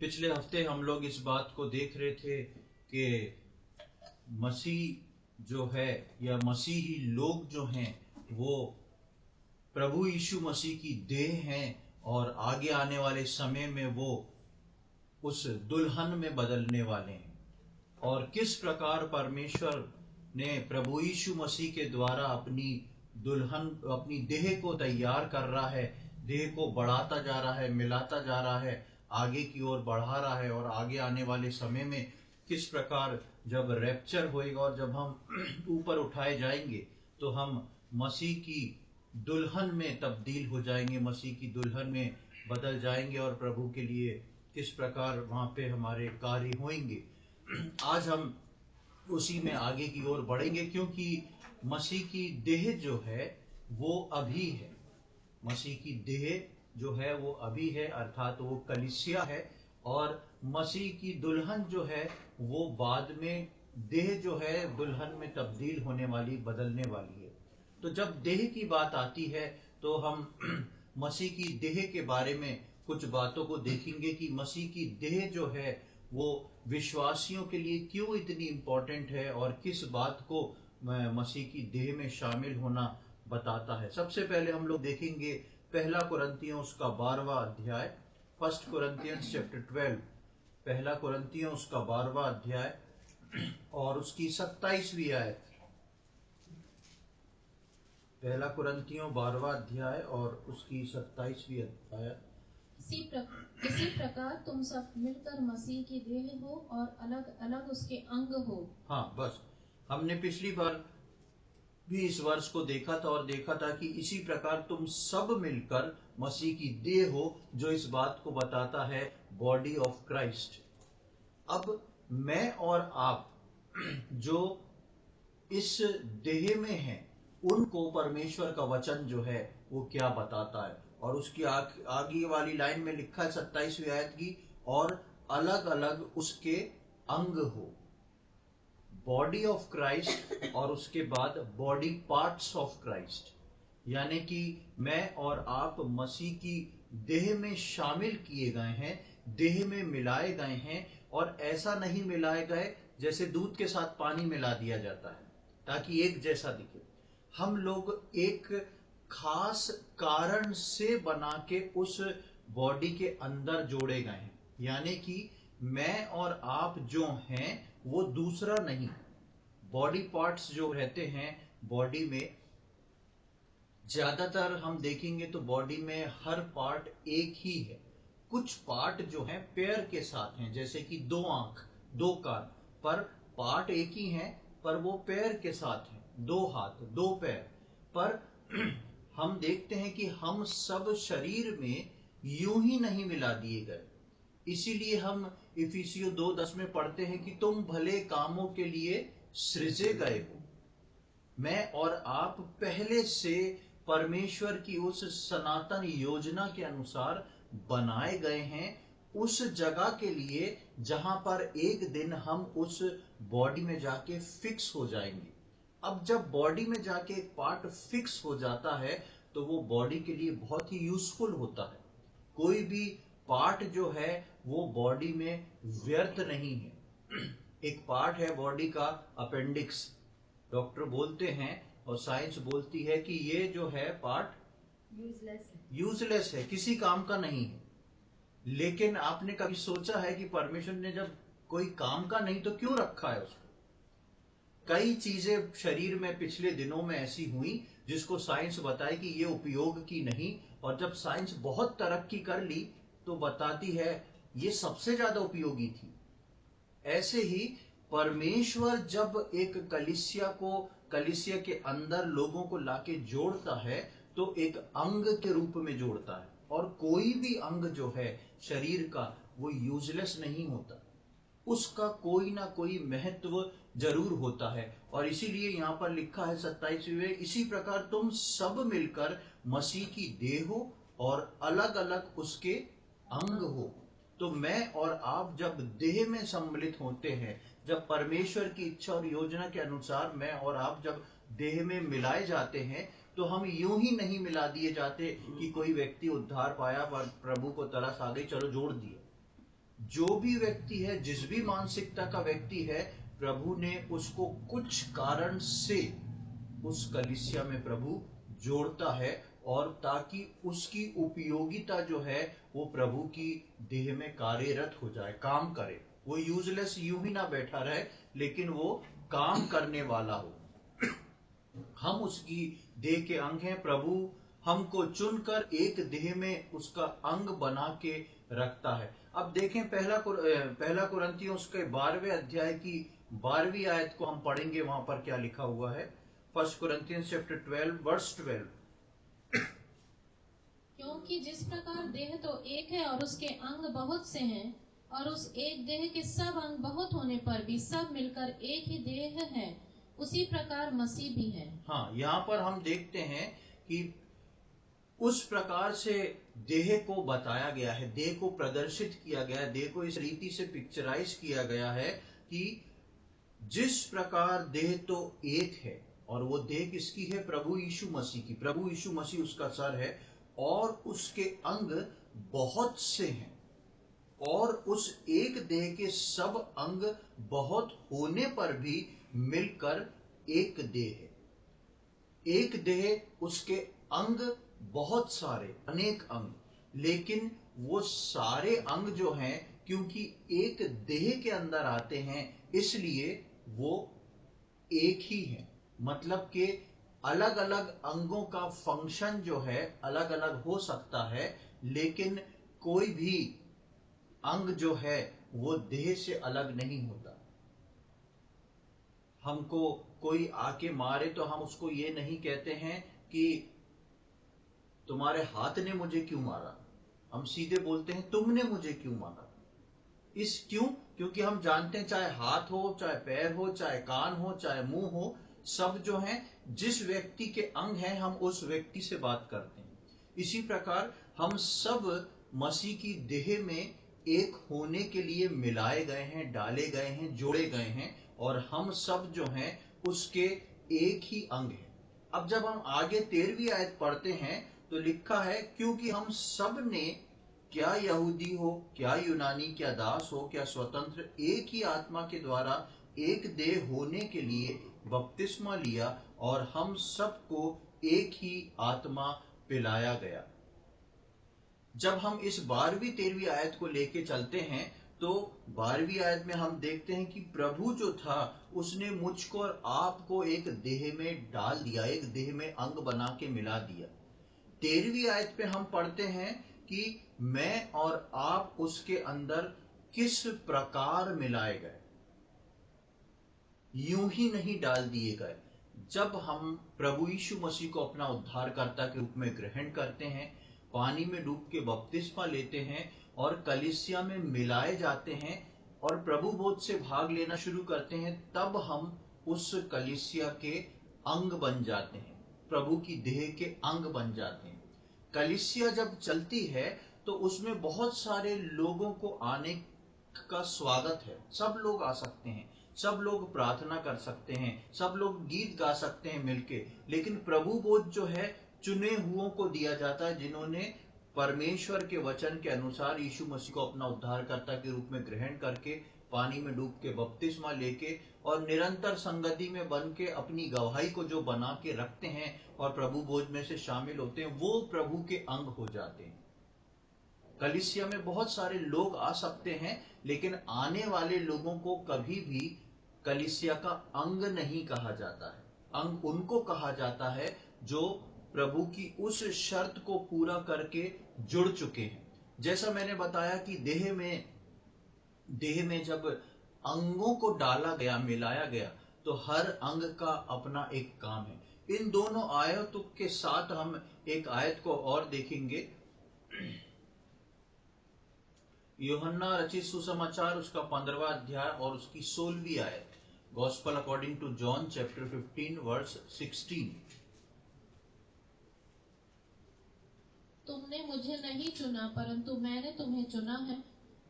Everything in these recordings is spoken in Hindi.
पिछले हफ्ते हम लोग इस बात को देख रहे थे कि मसीह जो है या मसीही लोग जो हैं वो प्रभु यीशु मसीह की देह हैं और आगे आने वाले समय में वो उस दुल्हन में बदलने वाले हैं। और किस प्रकार परमेश्वर ने प्रभु यीशु मसीह के द्वारा अपनी दुल्हन अपनी देह को तैयार कर रहा है, देह को बढ़ाता जा रहा है, मिलाता जा रहा है, आगे की ओर बढ़ा रहा है। और आगे आने वाले समय में किस प्रकार जब रैप्चर होएगा और जब हम ऊपर उठाए जाएंगे तो हम मसीह की दुल्हन में तब्दील हो जाएंगे, मसीह की दुल्हन में बदल जाएंगे और प्रभु के लिए किस प्रकार वहां पे हमारे कार्य होंगे। आज हम उसी में आगे की ओर बढ़ेंगे, क्योंकि मसीह की देह जो है वो अभी है। मसीह की देह जो है वो अभी है, अर्थात वो कलीसिया है। और मसीह की दुल्हन जो है वो बाद में देह जो है दुल्हन में तब्दील होने वाली, बदलने वाली है। तो जब देह की बात आती है तो हम मसीह की देह के बारे में कुछ बातों को देखेंगे कि मसीह की देह जो है वो विश्वासियों के लिए क्यों इतनी इंपॉर्टेंट है और किस बात को मसीह की देह में शामिल होना बताता है। सबसे पहले हम लोग देखेंगे पहला कुरिन्थियों उसका 12वां अध्याय, 1 Corinthians chapter 12, पहला कुरिन्थियों उसका 12वां अध्याय और उसकी 27वीं आयत। पहला कुरिन्थियों 12वां अध्याय और उसकी 27वीं आयत। इसी प्रकार तुम सब मिलकर मसीह की देह हो और अलग अलग उसके अंग हो। हाँ, बस हमने पिछली बार भी इस वर्ष को देखा था और देखा था कि इसी प्रकार तुम सब मिलकर मसीह की देह हो, जो इस बात को बताता है बॉडी ऑफ क्राइस्ट। अब मैं और आप जो इस देह में हैं उनको परमेश्वर का वचन जो है वो क्या बताता है। और उसकी आगे वाली लाइन में लिखा है 27वीं आयत की, और अलग अलग उसके अंग हो, बॉडी ऑफ क्राइस्ट, और उसके बाद बॉडी पार्ट्स ऑफ क्राइस्ट। यानी कि मैं और आप मसीह की देह में शामिल किए गए हैं, देह में मिलाए गए हैं। और ऐसा नहीं मिलाए गए जैसे दूध के साथ पानी मिला दिया जाता है ताकि एक जैसा दिखे। हम लोग एक खास कारण से बना के उस बॉडी के अंदर जोड़े गए हैं। यानी कि मैं और आप जो हैं वो दूसरा नहीं। बॉडी पार्ट्स जो रहते हैं बॉडी में, ज्यादातर हम देखेंगे तो बॉडी में हर पार्ट एक ही है। कुछ पार्ट जो हैं पैर के साथ हैं, जैसे कि 2 आंख, 2 कान, पर पार्ट एक ही हैं, पर वो पैर के साथ हैं। 2 हाथ, 2 पैर। पर हम देखते हैं कि हम सब शरीर में यूं ही नहीं मिला दिए गए। इसीलिए हम इफिसियों 2:10 में पढ़ते हैं कि तुम भले कामों के लिए सृजे गए हो। मैं और आप पहले से परमेश्वर की उस सनातन योजना के अनुसार बनाए गए हैं, उस जगह के लिए जहां पर एक दिन हम उस बॉडी में जाके फिक्स हो जाएंगे। अब जब बॉडी में जाके एक पार्ट फिक्स हो जाता है तो वो बॉडी के लिए बहुत ही यूजफुल होता है। कोई भी पार्ट जो है वो बॉडी में व्यर्थ नहीं है। एक पार्ट है बॉडी का अपेंडिक्स। डॉक्टर बोलते हैं और साइंस बोलती है कि ये जो है पार्ट यूजलेस है, किसी काम का नहीं है। लेकिन आपने कभी सोचा है कि परमेश्वर ने जब कोई काम का नहीं तो क्यों रखा है उसको? कई चीजें शरीर में पिछले दिनों में ऐसी हुई जिसको साइंस बताए कि ये उपयोग की नहीं, और जब साइंस बहुत तरक्की कर ली तो बताती है ये सबसे ज्यादा उपयोगी थी। ऐसे ही परमेश्वर जब एक कलीसिया के अंदर लोगों को लाके जोड़ता है तो एक अंग के रूप में जोड़ता है। और कोई भी अंग जो है शरीर का वो यूजलेस नहीं होता, उसका कोई ना कोई महत्व जरूर होता है। और इसीलिए यहाँ पर लिखा है 27वें, इसी प्रकार तुम सब मिलकर मसीह की देह हो और अलग अलग उसके अंग हो। तो मैं और आप जब देह में सम्मिलित होते हैं, जब परमेश्वर की इच्छा और योजना के अनुसार मैं और आप जब देह में मिलाए जाते हैं, तो हम यूं ही नहीं मिला दिए जाते कि कोई व्यक्ति उद्धार पाया पर प्रभु को तरस आ गई, चलो जोड़ दिए। जो भी व्यक्ति है, जिस भी मानसिकता का व्यक्ति है, प्रभु ने उसको कुछ कारण से उस कलीसिया में प्रभु जोड़ता है, और ताकि उसकी उपयोगिता जो है वो प्रभु की देह में कार्यरत हो जाए, काम करे। वो यूजलेस यूं ही ना बैठा रहे, लेकिन वो काम करने वाला हो। हम उसकी देह के अंग हैं। प्रभु हमको चुनकर एक देह में उसका अंग बना के रखता है। अब देखें पहला कुरिन्थियों उसके 12वें अध्याय की 12वीं आयत को हम पढ़ेंगे। वहां पर क्या लिखा हुआ है? 1 Corinthians chapter 12 verse 12। क्योंकि जिस प्रकार देह तो एक है और उसके अंग बहुत से हैं, और उस एक देह के सब अंग बहुत होने पर भी सब मिलकर एक ही देह है, उसी प्रकार मसीह भी है। हाँ, यहाँ पर हम देखते हैं कि उस प्रकार से देह को बताया गया है, देह को प्रदर्शित किया गया है, देह को इस रीति से पिक्चराइज किया गया है कि जिस प्रकार देह तो एक है, और वो देह किसकी है? प्रभु यीशु मसीह की। प्रभु यीशु मसीह उसका सर है, और उसके अंग बहुत से हैं, और उस एक देह के सब अंग बहुत होने पर भी मिलकर एक देह है। एक देह, उसके अंग बहुत सारे, अनेक अंग, लेकिन वो सारे अंग जो हैं, क्योंकि एक देह के अंदर आते हैं, इसलिए वो एक ही है। मतलब कि अलग अलग अंगों का फंक्शन जो है अलग अलग हो सकता है, लेकिन कोई भी अंग जो है वो देह से अलग नहीं होता। हमको कोई आके मारे तो हम उसको ये नहीं कहते हैं कि तुम्हारे हाथ ने मुझे क्यों मारा, हम सीधे बोलते हैं तुमने मुझे क्यों मारा। क्योंकि हम जानते हैं, चाहे हाथ हो, चाहे पैर हो, चाहे कान हो, चाहे मुंह हो, सब जो है जिस व्यक्ति के अंग हैं, हम उस व्यक्ति से बात करते हैं। इसी प्रकार हम सब मसीह की देह में एक होने के लिए मिलाए गए हैं, डाले गए हैं, जोड़े गए हैं, और हम सब जो हैं उसके एक ही अंग हैं। अब जब हम आगे 13वीं आयत पढ़ते हैं तो लिखा है, क्योंकि हम सब ने, क्या यहूदी हो, क्या यूनानी, क्या दास हो, क्या स्वतंत्र, एक ही आत्मा के द्वारा एक देह होने के लिए बपतिस्मा लिया, और हम सबको एक ही आत्मा पिलाया गया। जब हम इस 12वीं 13वीं आयत को लेके चलते हैं तो 12वीं आयत में हम देखते हैं कि प्रभु जो था उसने मुझको और आपको एक देह में डाल दिया, एक देह में अंग बना के मिला दिया। 13वीं आयत पे हम पढ़ते हैं कि मैं और आप उसके अंदर किस प्रकार मिलाए गए। यूं ही नहीं डाल दिए गए। जब हम प्रभु यीशु मसीह को अपना उद्धारकर्ता के रूप में ग्रहण करते हैं, पानी में डूब के बपतिस्मा लेते हैं और कलीसिया में मिलाए जाते हैं और प्रभु बोध से भाग लेना शुरू करते हैं, तब हम उस कलीसिया के अंग बन जाते हैं, प्रभु की देह के अंग बन जाते हैं। कलीसिया जब चलती है तो उसमें बहुत सारे लोगों को आने का स्वागत है। सब लोग आ सकते हैं, सब लोग प्रार्थना कर सकते हैं, सब लोग गीत गा सकते हैं मिलके, लेकिन प्रभु बोध जो है चुने हुओं को दिया जाता है, जिन्होंने परमेश्वर के वचन के अनुसार यीशु मसीह को अपना उद्धारकर्ता के रूप में ग्रहण करके पानी में डूब के बपतिस्मा लेके और निरंतर संगति में बन के अपनी गवाही को जो बना के रखते हैं और प्रभु भोज में से शामिल होते हैं, वो प्रभु के अंग हो जाते हैं। कलीसिया में बहुत सारे लोग आ सकते हैं, लेकिन आने वाले लोगों को कभी भी कलीसिया का अंग नहीं कहा जाता है। अंग उनको कहा जाता है जो प्रभु की उस शर्त को पूरा करके जुड़ चुके हैं। जैसा मैंने बताया कि देह में जब अंगों को डाला गया, मिलाया गया, तो हर अंग का अपना एक काम है। इन दोनों आयतों के साथ हम एक आयत को और देखेंगे। यूहन्ना रचित सुसमाचार उसका 15वां अध्याय और उसकी 16वीं आयत, gospel according to John chapter 15 verse 16। तुमने मुझे नहीं चुना, परंतु मैंने तुम्हें चुना है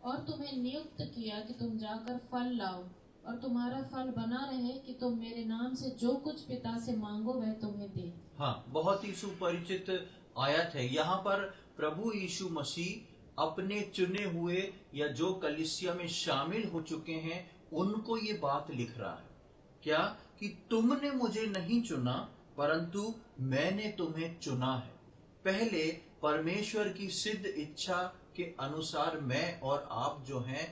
और तुम्हें नियुक्त किया कि तुम जाकर फल लाओ और तुम्हारा फल बना रहे, कि तुम मेरे नाम से जो कुछ पिता से मांगो वह तुम्हें दे। हाँ, बहुत ही सुपरिचित आयत है। यहाँ पर प्रभु यीशु मसीह अपने चुने हुए या जो कलीसिया में शामिल हो चुके हैं उनको ये बात लिख रहा है। क्या? कि तुमने मुझे नहीं चुना परंतु मैंने तुम्हें चुना है। पहले परमेश्वर की सिद्ध इच्छा के अनुसार मैं और आप जो हैं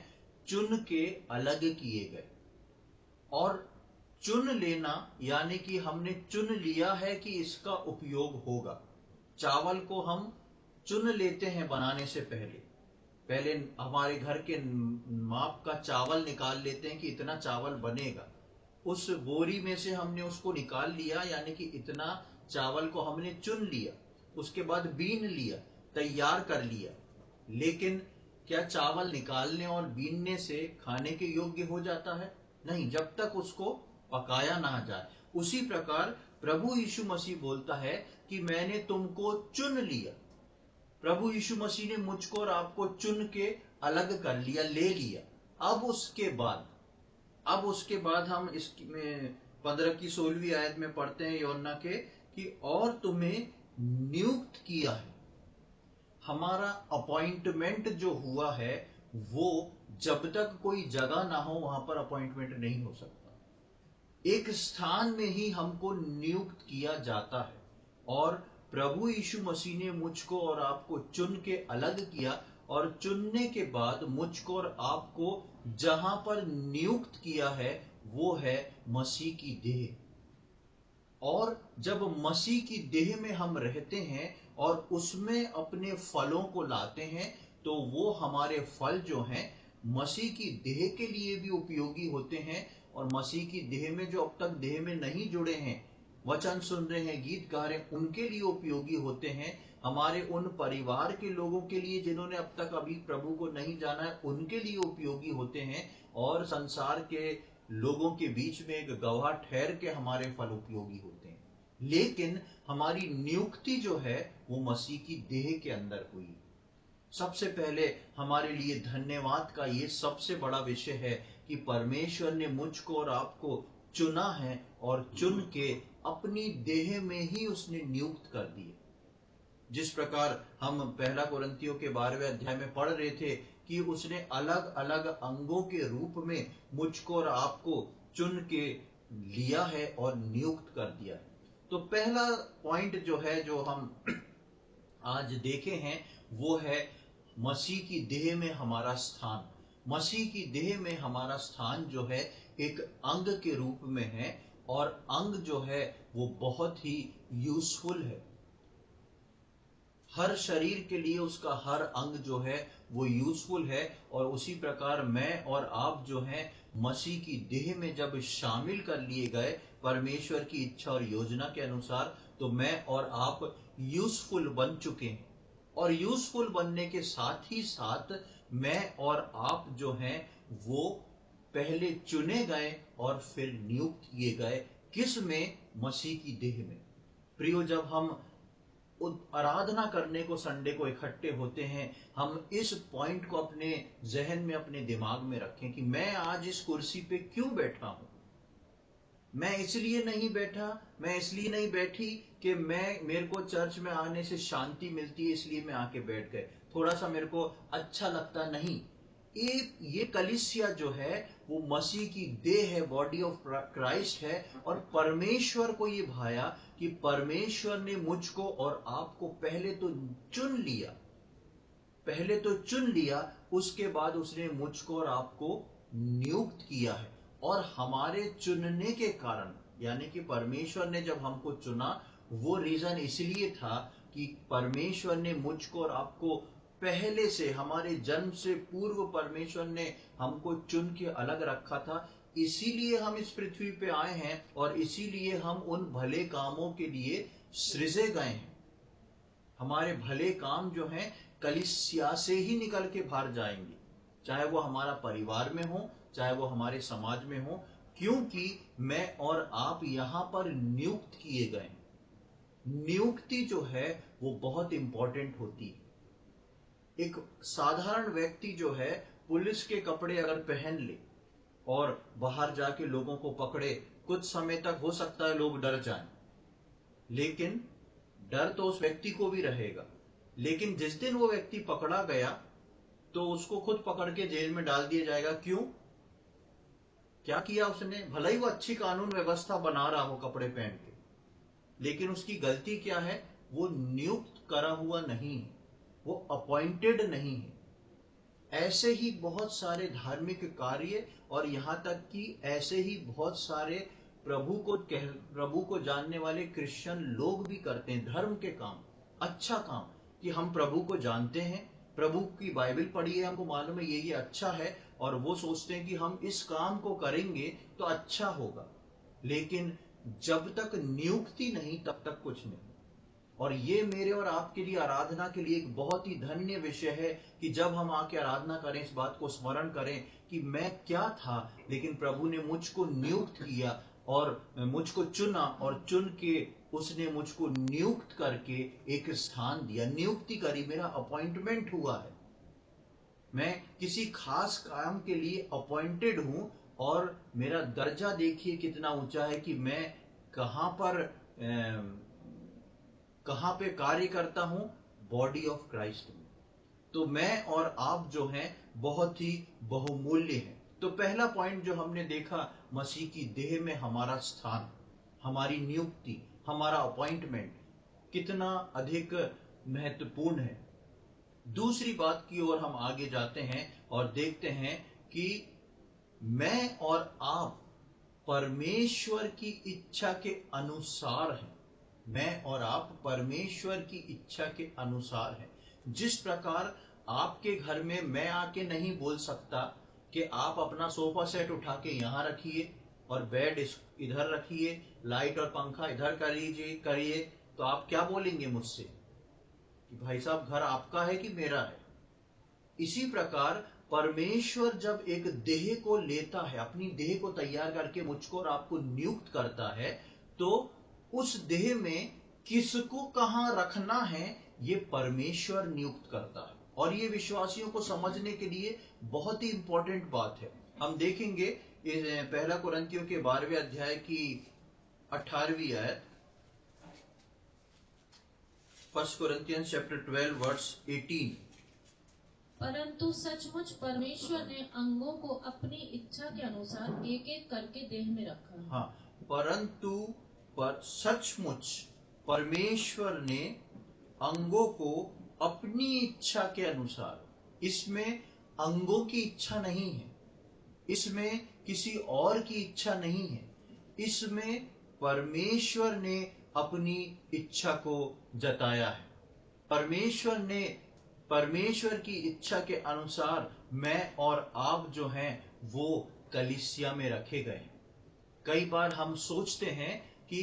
चुन के अलग किए गए। और चुन लेना यानी कि हमने चुन लिया है कि इसका उपयोग होगा। चावल को हम चुन लेते हैं बनाने से पहले पहले हमारे घर के माप का चावल निकाल लेते हैं कि इतना चावल बनेगा। उस बोरी में से हमने उसको निकाल लिया, यानी कि इतना चावल को हमने चुन लिया। उसके बाद बीन लिया, तैयार कर लिया। लेकिन क्या चावल निकालने और बीनने से खाने के योग्य हो जाता है? नहीं, जब तक उसको पकाया ना जाए। उसी प्रकार प्रभु यीशु मसीह बोलता है कि मैंने तुमको चुन लिया। प्रभु यीशु मसीह ने मुझको और आपको चुन के अलग कर लिया, ले लिया। अब उसके बाद हम इसमें 15 की 16वीं आयत में पढ़ते हैं यूहन्ना के कि और तुम्हें नियुक्त किया है। हमारा अपॉइंटमेंट जो हुआ है वो जब तक कोई जगह ना हो वहां पर अपॉइंटमेंट नहीं हो सकता। एक स्थान में ही हमको नियुक्त किया जाता है। और प्रभु यीशु मसीह ने मुझको और आपको चुन के अलग किया, और चुनने के बाद मुझको और आपको जहां पर नियुक्त किया है वो है मसीह की देह। और जब मसीह की देह में हम रहते हैं और उसमें अपने फलों को लाते हैं तो वो हमारे फल जो हैं मसीह की देह के लिए भी उपयोगी होते हैं। और मसीह की देह में जो अब तक देह में नहीं जुड़े हैं, वचन सुन रहे हैं, गीत गा रहे हैं, उनके लिए उपयोगी होते हैं। हमारे उन परिवार के लोगों के लिए जिन्होंने अब तक अभी प्रभु को नहीं जाना है उनके लिए उपयोगी होते हैं। और संसार के लोगों के बीच में एक गवाह ठहर के हमारे फल उपयोगी होते हैं। लेकिन हमारी नियुक्ति जो है वो मसीह की देह के अंदर हुई। सबसे पहले हमारे लिए धन्यवाद का ये सबसे बड़ा विषय है कि परमेश्वर ने मुझको और आपको चुना है और चुन के अपनी देह में ही उसने नियुक्त कर दिए। जिस प्रकार हम 1 कोरिन्थियों के 12वें अध्याय में पढ़ रहे थे कि उसने अलग अलग अंगों के रूप में मुझको और आपको चुन के लिया है और नियुक्त कर दिया है। तो पहला पॉइंट जो है जो हम आज देखे हैं वो है मसीह की देह में हमारा स्थान। मसीह की देह में हमारा स्थान जो है एक अंग के रूप में है, और अंग जो है वो बहुत ही यूजफुल है। हर शरीर के लिए उसका हर अंग जो है वो यूजफुल है। और उसी प्रकार मैं और आप जो हैं मसीह की देह में जब शामिल कर लिए गए परमेश्वर की इच्छा और योजना के अनुसार, तो मैं और आप यूजफुल बन चुके हैं। और यूजफुल बनने के साथ ही साथ मैं और आप जो हैं वो पहले चुने गए और फिर नियुक्त किए गए। किस में? मसीह की देह में। प्रियो, जब हम आराधना करने को संडे को इकट्ठे होते हैं, हम इस पॉइंट को अपने जहन में, अपने दिमाग में रखें कि मैं आज इस कुर्सी पे क्यों बैठा हूं। मैं इसलिए नहीं बैठा, मैं इसलिए नहीं बैठी कि मेरे को चर्च में आने से शांति मिलती है इसलिए मैं आके बैठ गए, थोड़ा सा मेरे को अच्छा लगता। नहीं, ये कलीसिया जो है वो मसीह की देह है, बॉडी ऑफ क्राइस्ट है। और परमेश्वर को ये भाया कि परमेश्वर ने मुझको और आपको पहले तो चुन लिया, उसके बाद उसने मुझको और आपको नियुक्त किया है। और हमारे चुनने के कारण, यानी कि परमेश्वर ने जब हमको चुना, वो रीजन इसलिए था कि परमेश्वर ने मुझको और आपको पहले से, हमारे जन्म से पूर्व परमेश्वर ने हमको चुन के अलग रखा था। इसीलिए हम इस पृथ्वी पे आए हैं और इसीलिए हम उन भले कामों के लिए सृजे गए हैं। हमारे भले काम जो हैं कलीसिया से ही निकल के बाहर जाएंगे, चाहे वो हमारा परिवार में हो, चाहे वो हमारे समाज में हो, क्योंकि मैं और आप यहां पर नियुक्त किए गए। नियुक्ति जो है वो बहुत इंपॉर्टेंट होती है। एक साधारण व्यक्ति जो है पुलिस के कपड़े अगर पहन ले और बाहर जाके लोगों को पकड़े, कुछ समय तक हो सकता है लोग डर जाएं, लेकिन डर तो उस व्यक्ति को भी रहेगा। लेकिन जिस दिन वो व्यक्ति पकड़ा गया तो उसको खुद पकड़ के जेल में डाल दिया जाएगा। क्यों? क्या किया उसने? भले ही वो अच्छी कानून व्यवस्था बना रहा हो कपड़े पहन के, लेकिन उसकी गलती क्या है? वो नियुक्त करा हुआ नहीं है, वो अपॉइंटेड नहीं है। ऐसे ही बहुत सारे धार्मिक कार्य, और यहां तक कि ऐसे ही बहुत सारे प्रभु को जानने वाले क्रिश्चियन लोग भी करते हैं धर्म के काम, अच्छा काम, कि हम प्रभु को जानते हैं, प्रभु की बाइबल पढ़ी है, हमको मालूम है ये अच्छा है, और वो सोचते हैं कि हम इस काम को करेंगे तो अच्छा होगा। लेकिन जब तक नियुक्ति नहीं तब तक कुछ नहीं। और ये मेरे और आपके लिए आराधना के लिए एक बहुत ही धन्य विषय है कि जब हम आके आराधना करें, इस बात को स्मरण करें कि मैं क्या था, लेकिन प्रभु ने मुझको नियुक्त किया और मुझको चुना, और चुन के उसने मुझको नियुक्त करके एक स्थान दिया, नियुक्ति करी, मेरा अपॉइंटमेंट हुआ है। मैं किसी खास काम के लिए अपॉइंटेड हूं, और मेरा दर्जा देखिए कितना ऊंचा है कि मैं कहां पे कार्य करता हूं? बॉडी ऑफ क्राइस्ट में। तो मैं और आप जो हैं बहुत ही बहुमूल्य हैं। तो पहला पॉइंट जो हमने देखा, मसीह की देह में हमारा स्थान, हमारी नियुक्ति, हमारा अपॉइंटमेंट कितना अधिक महत्वपूर्ण है। दूसरी बात की ओर हम आगे जाते हैं और देखते हैं कि मैं और आप परमेश्वर की इच्छा के अनुसार हैं। मैं और आप परमेश्वर की इच्छा के अनुसार हैं। जिस प्रकार आपके घर में मैं आके नहीं बोल सकता कि आप अपना सोफा सेट उठा के यहां रखिए और बेड इधर रखिए, लाइट और पंखा इधर करिए, तो आप क्या बोलेंगे मुझसे कि भाई साहब घर आपका है कि मेरा है? इसी प्रकार परमेश्वर जब एक देह को लेता है, अपनी देह को तैयार करके मुझको और आपको नियुक्त करता है, तो उस देह में किसको कहां रखना है ये परमेश्वर नियुक्त करता है। और ये विश्वासियों को समझने के लिए बहुत ही इंपॉर्टेंट बात है। हम देखेंगे पहला कुरिन्थियों के 12वें अध्याय की 18वीं आयत, 1 Corinthians chapter 12 verse 18। परंतु सचमुच परमेश्वर ने अंगों को अपनी इच्छा के अनुसार एक एक करके देह में रखा। हाँ, परंतु सचमुच परमेश्वर ने अंगों को अपनी इच्छा के अनुसार, इसमें अंगों की इच्छा नहीं है, इसमें किसी और की इच्छा नहीं है, इसमें परमेश्वर ने अपनी इच्छा को जताया है। परमेश्वर की इच्छा के अनुसार मैं और आप जो हैं वो कलीसिया में रखे गए हैं। कई बार हम सोचते हैं कि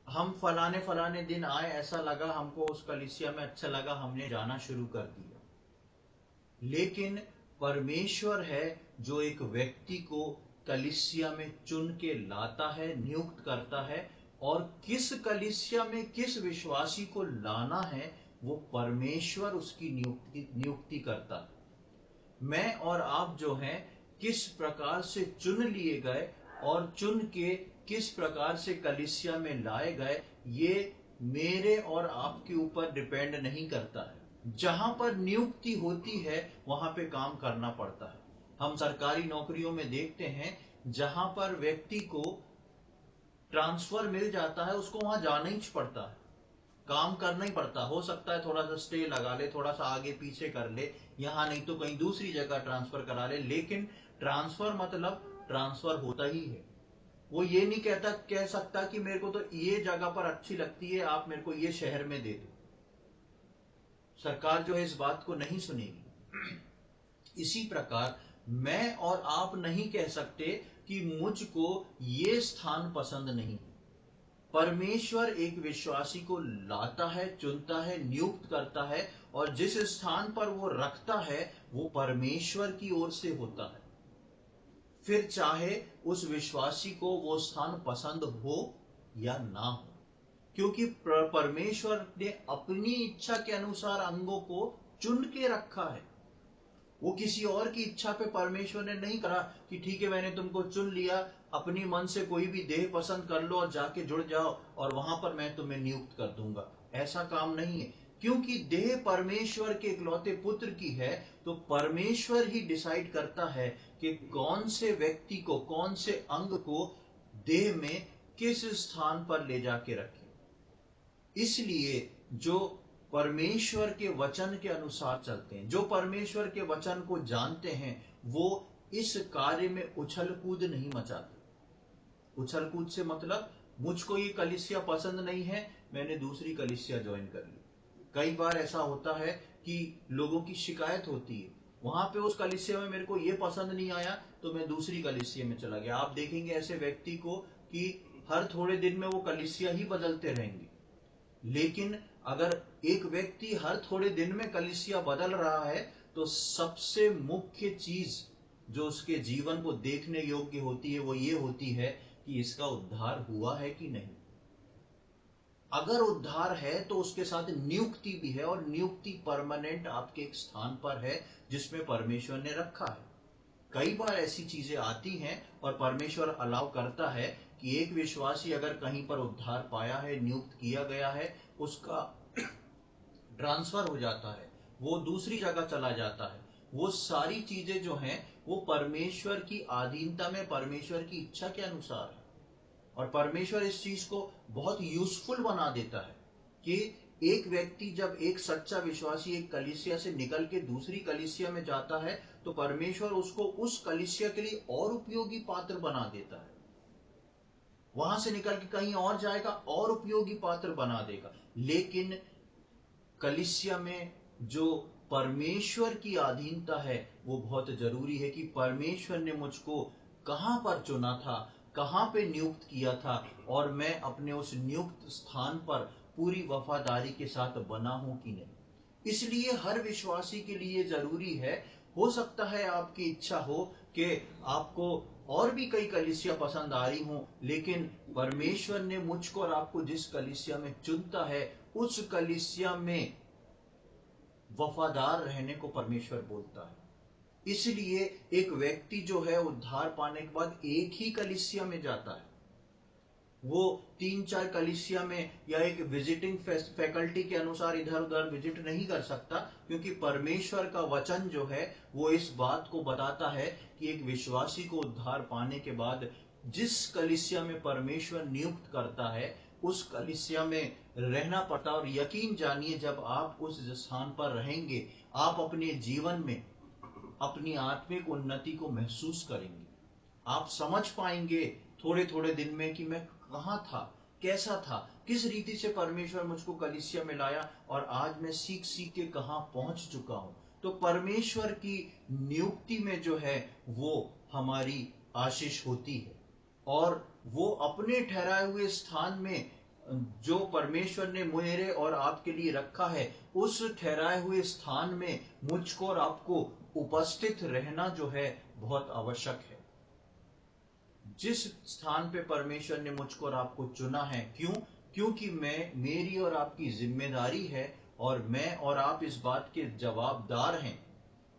हम फलाने दिन आए, ऐसा लगा हमको उस कलीसिया में, अच्छा लगा, हमने जाना शुरू कर दिया। लेकिन परमेश्वर है जो एक व्यक्ति को कलीसिया में चुन के लाता है, नियुक्त करता है, और किस कलीसिया में किस विश्वासी को लाना है वो परमेश्वर उसकी नियुक्ति करता है। मैं और आप जो हैं किस प्रकार से चुन लिए गए और चुन के किस प्रकार से कलीसिया में लाए गए, ये मेरे और आपके ऊपर डिपेंड नहीं करता है। जहां पर नियुक्ति होती है वहां पे काम करना पड़ता है। हम सरकारी नौकरियों में देखते हैं जहां पर व्यक्ति को ट्रांसफर मिल जाता है उसको वहां जाना ही पड़ता है, काम करना ही पड़ता। हो सकता है थोड़ा सा स्टे लगा ले, थोड़ा सा आगे पीछे कर ले, यहां नहीं तो कहीं दूसरी जगह ट्रांसफर करा ले, लेकिन ट्रांसफर मतलब ट्रांसफर होता ही है। वो ये नहीं कह सकता कि मेरे को तो ये जगह पर अच्छी लगती है, आप मेरे को ये शहर में दे दो। सरकार जो है इस बात को नहीं सुनेगी। इसी प्रकार मैं और आप नहीं कह सकते कि मुझको ये स्थान पसंद नहीं। परमेश्वर एक विश्वासी को लाता है, चुनता है, नियुक्त करता है, और जिस स्थान पर वो रखता है वो परमेश्वर की ओर से होता है। फिर चाहे उस विश्वासी को वो स्थान पसंद हो या ना हो, क्योंकि परमेश्वर ने अपनी इच्छा के अनुसार अंगों को चुन के रखा है। वो किसी और की इच्छा पे परमेश्वर ने नहीं करा कि ठीक है मैंने तुमको चुन लिया, अपनी मन से कोई भी देह पसंद कर लो और जाके जुड़ जाओ और वहां पर मैं तुम्हें नियुक्त कर दूंगा। ऐसा काम नहीं है। क्योंकि देह परमेश्वर के इकलौते पुत्र की है, तो परमेश्वर ही डिसाइड करता है कि कौन से व्यक्ति को, कौन से अंग को देह में किस स्थान पर ले जाके रखे। इसलिए जो परमेश्वर के वचन के अनुसार चलते हैं, जो परमेश्वर के वचन को जानते हैं, वो इस कार्य में उछल कूद नहीं मचाते। उछल कूद से मतलब मुझको ये कलीसिया पसंद नहीं है, मैंने दूसरी कलीसिया ज्वाइन कर ली। कई बार ऐसा होता है कि लोगों की शिकायत होती है, वहां पे उस कलीसिया में मेरे को ये पसंद नहीं आया तो मैं दूसरी कलीसिया में चला गया। आप देखेंगे ऐसे व्यक्ति को कि हर थोड़े दिन में वो कलीसिया ही बदलते रहेंगे। लेकिन अगर एक व्यक्ति हर थोड़े दिन में कलीसिया बदल रहा है, तो सबसे मुख्य चीज जो उसके जीवन को देखने योग्य होती है वो ये होती है कि इसका उद्धार हुआ है कि नहीं। अगर उद्धार है तो उसके साथ नियुक्ति भी है, और नियुक्ति परमानेंट आपके एक स्थान पर है जिसमें परमेश्वर ने रखा है। कई बार ऐसी चीजें आती हैं और परमेश्वर अलाउ करता है कि एक विश्वासी अगर कहीं पर उद्धार पाया है, नियुक्त किया गया है, उसका ट्रांसफर हो जाता है, वो दूसरी जगह चला जाता है। वो सारी चीजें जो हैं वो परमेश्वर की अधीनता में, परमेश्वर की इच्छा के अनुसार है। और परमेश्वर इस चीज को बहुत यूजफुल बना देता है कि एक व्यक्ति जब, एक सच्चा विश्वासी एक कलीसिया से निकल के दूसरी कलीसिया में जाता है, तो परमेश्वर उसको उस कलीसिया के लिए और उपयोगी पात्र बना देता है। वहां से निकल के कहीं और जाएगा, और उपयोगी पात्र बना देगा। लेकिन कलीसिया में जो परमेश्वर की अधीनता है वो बहुत जरूरी है कि परमेश्वर ने मुझको कहां पर चुना था, कहां पे नियुक्त किया था, और मैं अपने उस नियुक्त स्थान पर पूरी वफादारी के साथ बना हूं कि नहीं। इसलिए हर विश्वासी के लिए जरूरी है, हो सकता है आपकी इच्छा हो कि आपको और भी कई कलीसिया पसंद आ रही हो, लेकिन परमेश्वर ने मुझको और आपको जिस कलीसिया में चुनता है उस कलीसिया में वफादार रहने को परमेश्वर बोलता है। इसलिए एक व्यक्ति जो है उद्धार पाने के बाद एक ही कलीसिया में जाता है, वो 3-4 कलीसिया में या एक विजिटिंग फैकल्टी के अनुसार इधर उधर विजिट नहीं कर सकता, क्योंकि परमेश्वर का वचन जो है वो इस बात को बताता है कि एक विश्वासी को उद्धार पाने के बाद जिस कलीसिया में परमेश्वर नियुक्त करता है उस कलीसिया में रहना पड़ता। और यकीन जानिए, जब आप उस स्थान पर रहेंगे, आप अपने जीवन में अपनी आत्मिक उन्नति को महसूस करेंगे। आप समझ पाएंगे थोड़े थोड़े दिन में कि मैं कहां था, कैसा था, किस रीति से परमेश्वर मुझको कलीसिया में लाया, और आज मैं सीख सीख के कहां पहुंच चुका हूं। तो परमेश्वर की नियुक्ति में जो है वो हमारी आशीष होती है, और वो अपने ठहराए हुए स्थान में जो परमेश्वर ने मेरे और आपके लिए रखा है, उस ठहराए हुए स्थान में मुझको और आपको उपस्थित रहना जो है बहुत आवश्यक है। जिस स्थान पे परमेश्वर ने मुझको और आपको चुना है, क्योंकि मेरी और आपकी जिम्मेदारी है, और मैं और आप इस बात के जवाबदार हैं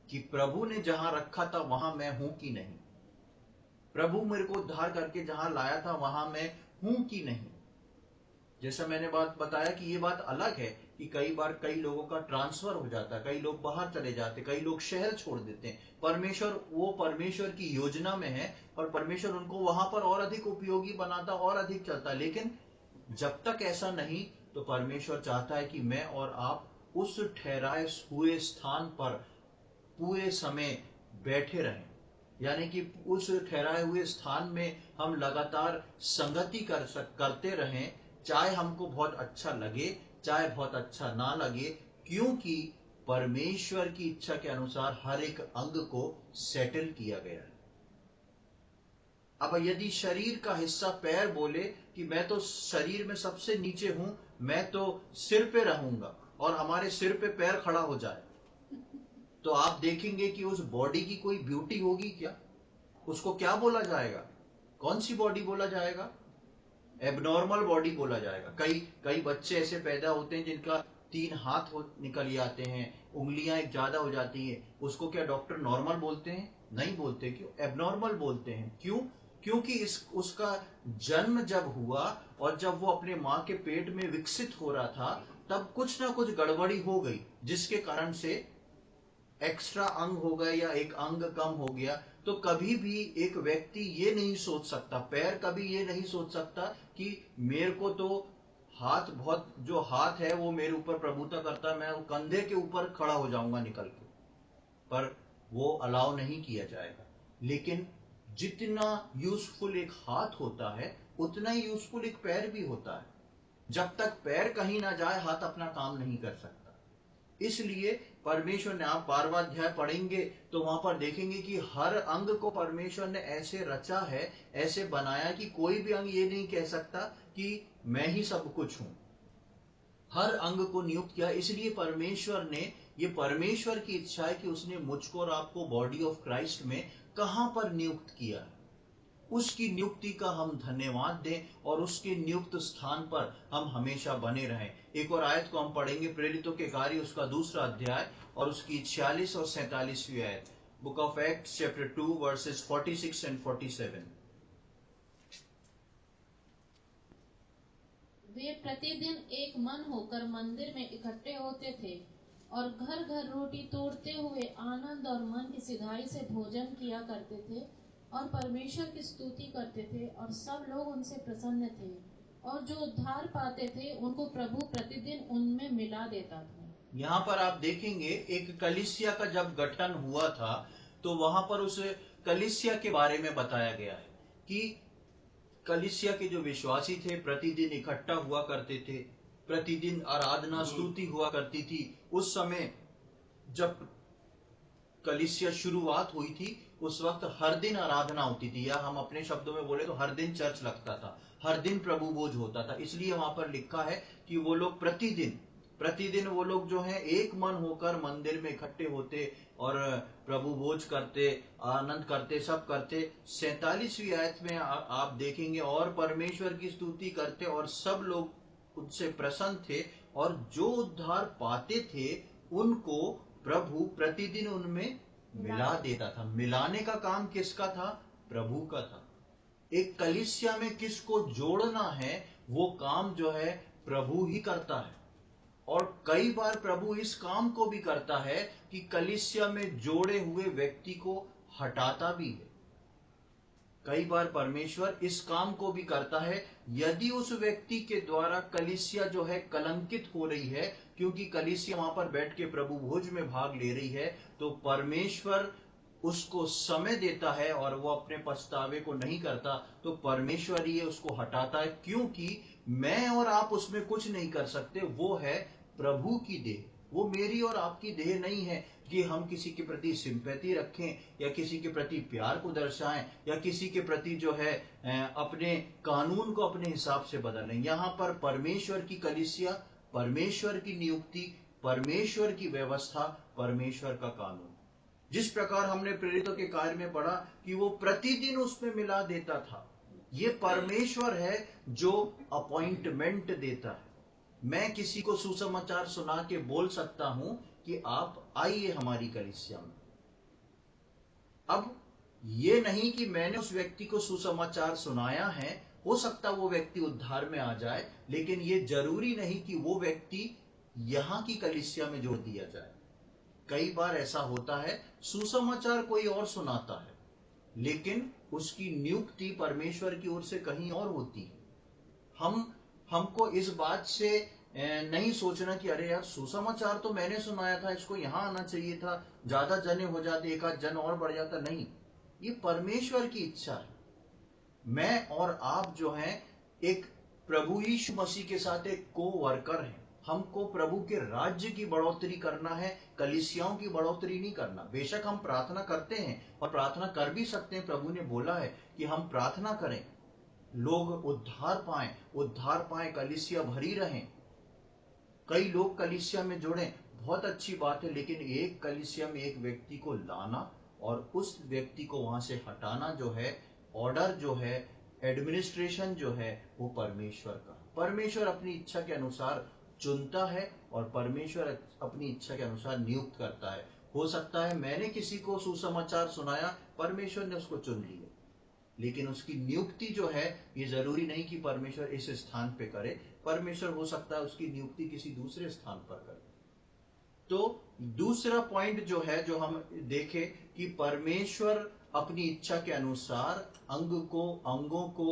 कि प्रभु ने जहां रखा था वहां मैं हूं कि नहीं, प्रभु मेरे को उद्धार करके जहां लाया था वहां मैं हूं कि नहीं। जैसा मैंने बात बताया कि ये बात अलग है कि कई बार कई लोगों का ट्रांसफर हो जाता है, कई लोग बाहर चले जाते, कई लोग शहर छोड़ देते हैं। परमेश्वर की योजना में है, और परमेश्वर उनको वहां पर और अधिक उपयोगी बनाता, और अधिक चलता है। लेकिन जब तक ऐसा नहीं, तो परमेश्वर चाहता है कि मैं और आप उस ठहराए हुए स्थान पर पूरे समय बैठे रहें, यानी कि उस ठहराए हुए स्थान में हम लगातार संगति करते रहें, चाहे हमको बहुत अच्छा लगे, चाहे बहुत अच्छा ना लगे, क्योंकि परमेश्वर की इच्छा के अनुसार हर एक अंग को सेटल किया गया है। अब यदि शरीर का हिस्सा पैर बोले कि मैं तो शरीर में सबसे नीचे हूं, मैं तो सिर पे रहूंगा, और हमारे सिर पे पैर खड़ा हो जाए, तो आप देखेंगे कि उस बॉडी की कोई ब्यूटी होगी क्या? उसको क्या बोला जाएगा? कौन सी बॉडी बोला जाएगा? एबनॉर्मल बॉडी बोला जाएगा। कई बच्चे ऐसे पैदा होते हैं जिनका 3 हाथ निकल आते हैं, उंगलियां एक ज्यादा हो जाती है, उसको क्या डॉक्टर नॉर्मल बोलते हैं? नहीं बोलते। क्यों एबनॉर्मल बोलते हैं? क्योंकि उसका जन्म जब हुआ और जब वो अपने माँ के पेट में विकसित हो रहा था, तब कुछ ना कुछ गड़बड़ी हो गई, जिसके कारण से एक्स्ट्रा अंग हो गए या एक अंग कम हो गया। तो कभी भी एक व्यक्ति ये नहीं सोच सकता, पैर कभी ये नहीं सोच सकता कि मेरे को तो हाथ, बहुत जो हाथ है वो मेरे ऊपर प्रभुता करता है, मैं वो कंधे के ऊपर खड़ा हो जाऊंगा निकल के, पर वो अलाउ नहीं किया जाएगा। लेकिन जितना यूजफुल एक हाथ होता है उतना ही यूजफुल एक पैर भी होता है। जब तक पैर कहीं ना जाए हाथ अपना काम नहीं कर सकता। इसलिए परमेश्वर ने, आप 12वां अध्याय पढ़ेंगे तो वहां पर देखेंगे कि हर अंग को परमेश्वर ने ऐसे रचा है, ऐसे बनाया कि कोई भी अंग ये नहीं कह सकता कि मैं ही सब कुछ हूं। हर अंग को नियुक्त किया। इसलिए परमेश्वर ने, ये परमेश्वर की इच्छा है कि उसने मुझको और आपको बॉडी ऑफ क्राइस्ट में कहां पर नियुक्त किया है, उसकी नियुक्ति का हम धन्यवाद दें और उसके नियुक्त स्थान पर हम हमेशा बने रहें। एक और आयत को हम पढ़ेंगे, प्रेरितों के कार्य उसका 2 अध्याय और उसकी 46 और 47वीं आयत। Book of acts chapter 2 versus 46 and 47। वे प्रतिदिन एक मन होकर मंदिर में इकट्ठे होते थे और घर घर रोटी तोड़ते हुए आनंद और मन की सिधाई से भोजन किया करते थे और परमेश्वर की स्तुति करते थे, और सब लोग उनसे प्रसन्न थे, और जो उद्धार पाते थे उनको प्रभु प्रतिदिन उनमें मिला देता था। यहाँ पर आप देखेंगे एक कलीसिया का जब गठन हुआ था तो वहां पर उस कलीसिया के बारे में बताया गया है कि कलीसिया के जो विश्वासी थे प्रतिदिन इकट्ठा हुआ करते थे, प्रतिदिन आराधना स्तुति हुआ करती थी। उस समय जब कलीसिया शुरुआत हुई थी उस वक्त हर दिन आराधना होती थी, या हम अपने शब्दों में बोले तो हर दिन चर्च लगता था, हर दिन प्रभु भोज होता था। इसलिए वहां पर लिखा है कि वो लोग प्रतिदिन वो लोग जो है एक मन होकर मंदिर में इकट्ठे होते और प्रभु भोज करते, आनंद करते, सब करते। 47वीं आयत में आप देखेंगे, और परमेश्वर की स्तुति करते और सब लोग उनसे प्रसन्न थे, और जो उद्धार पाते थे उनको प्रभु प्रतिदिन उनमें मिला देता था। मिलाने का काम किसका था? प्रभु का था। एक कलीसिया में किसको जोड़ना है वो काम जो है प्रभु ही करता है। और कई बार प्रभु इस काम को भी करता है कि कलीसिया में जोड़े हुए व्यक्ति को हटाता भी है। कई बार परमेश्वर इस काम को भी करता है यदि उस व्यक्ति के द्वारा कलीसिया जो है कलंकित हो रही है, क्योंकि कलीसिया वहां पर बैठ के प्रभु भोज में भाग ले रही है, तो परमेश्वर उसको समय देता है और वो अपने पछतावे को नहीं करता, तो परमेश्वर ही उसको हटाता है, क्योंकि मैं और आप उसमें कुछ नहीं कर सकते। वो है प्रभु की देह, वो मेरी और आपकी देह नहीं है कि हम किसी के प्रति सिंपैथी रखें या किसी के प्रति प्यार को दर्शाएं या किसी के प्रति जो है अपने कानून को अपने हिसाब से बदलें। यहाँ पर परमेश्वर की कलीसिया, परमेश्वर की नियुक्ति, परमेश्वर की व्यवस्था, परमेश्वर का कानून। जिस प्रकार हमने प्रेरितों के कार्य में पढ़ा कि वो प्रतिदिन उसमें मिला देता था, ये परमेश्वर है जो अपॉइंटमेंट देता है। मैं किसी को सुसमाचार सुना के बोल सकता हूं कि आप आइए हमारी कलीसिया में। अब ये नहीं कि मैंने उस व्यक्ति को सुसमाचार सुनाया है, हो सकता वो व्यक्ति उद्धार में आ जाए, लेकिन ये जरूरी नहीं कि वो व्यक्ति यहां की कलीसिया में जोड़ दिया जाए। कई बार ऐसा होता है सुसमाचार कोई और सुनाता है लेकिन उसकी नियुक्ति परमेश्वर की ओर से कहीं और होती है। हमको इस बात से नहीं सोचना कि अरे यार सुसमाचार तो मैंने सुनाया था, इसको यहां आना चाहिए था, ज्यादा जने हो जाते, एक आध जन और बढ़ जाता। नहीं, ये परमेश्वर की इच्छा है। मैं और आप जो हैं एक प्रभु यीशु मसीह के साथ एक को वर्कर हैं। हमको प्रभु के राज्य की बढ़ोतरी करना है, कलीसियाओं की बढ़ोतरी नहीं करना। बेशक हम प्रार्थना करते हैं और प्रार्थना कर भी सकते हैं, प्रभु ने बोला है कि हम प्रार्थना करें, लोग उद्धार पाएं, कलीसिया भरी रहें, कई लोग कलीसिया में जुड़ें, बहुत अच्छी बात है। लेकिन एक कलीसिया में एक व्यक्ति को लाना और उस व्यक्ति को वहां से हटाना जो है, ऑर्डर जो है, एडमिनिस्ट्रेशन जो है, वो परमेश्वर का। परमेश्वर अपनी इच्छा के अनुसार चुनता है और परमेश्वर अपनी इच्छा के अनुसार नियुक्त करता है। हो सकता है मैंने किसी को सुसमाचार सुनाया, परमेश्वर ने उसको चुन लिया, लेकिन उसकी नियुक्ति जो है ये जरूरी नहीं कि परमेश्वर इस स्थान पे करे। परमेश्वर हो सकता है उसकी नियुक्ति किसी दूसरे स्थान पर करे। तो दूसरा पॉइंट जो है, जो हम देखें कि परमेश्वर अपनी इच्छा के अनुसार अंगों को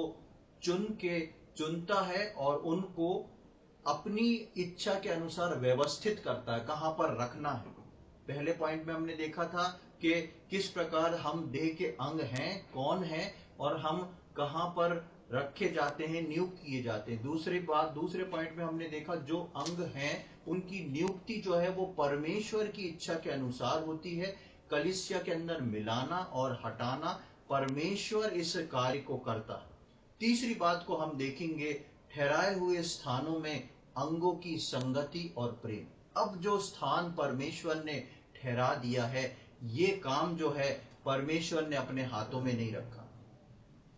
चुनता है और उनको अपनी इच्छा के अनुसार व्यवस्थित करता है, कहां पर रखना है। पहले पॉइंट में हमने देखा था कि किस प्रकार हम देह के अंग हैं, कौन है, और हम कहां पर रखे जाते हैं, नियुक्त किए जाते हैं। दूसरे पॉइंट में हमने देखा जो अंग हैं उनकी नियुक्ति जो है वो परमेश्वर की इच्छा के अनुसार होती है। कलीसिया के अंदर मिलाना और हटाना परमेश्वर इस कार्य को करता है। तीसरी बात को हम देखेंगे, ठहराए हुए स्थानों में अंगों की संगति और प्रेम। अब जो स्थान परमेश्वर ने ठहरा दिया है, ये काम जो है परमेश्वर ने अपने हाथों में नहीं रखा,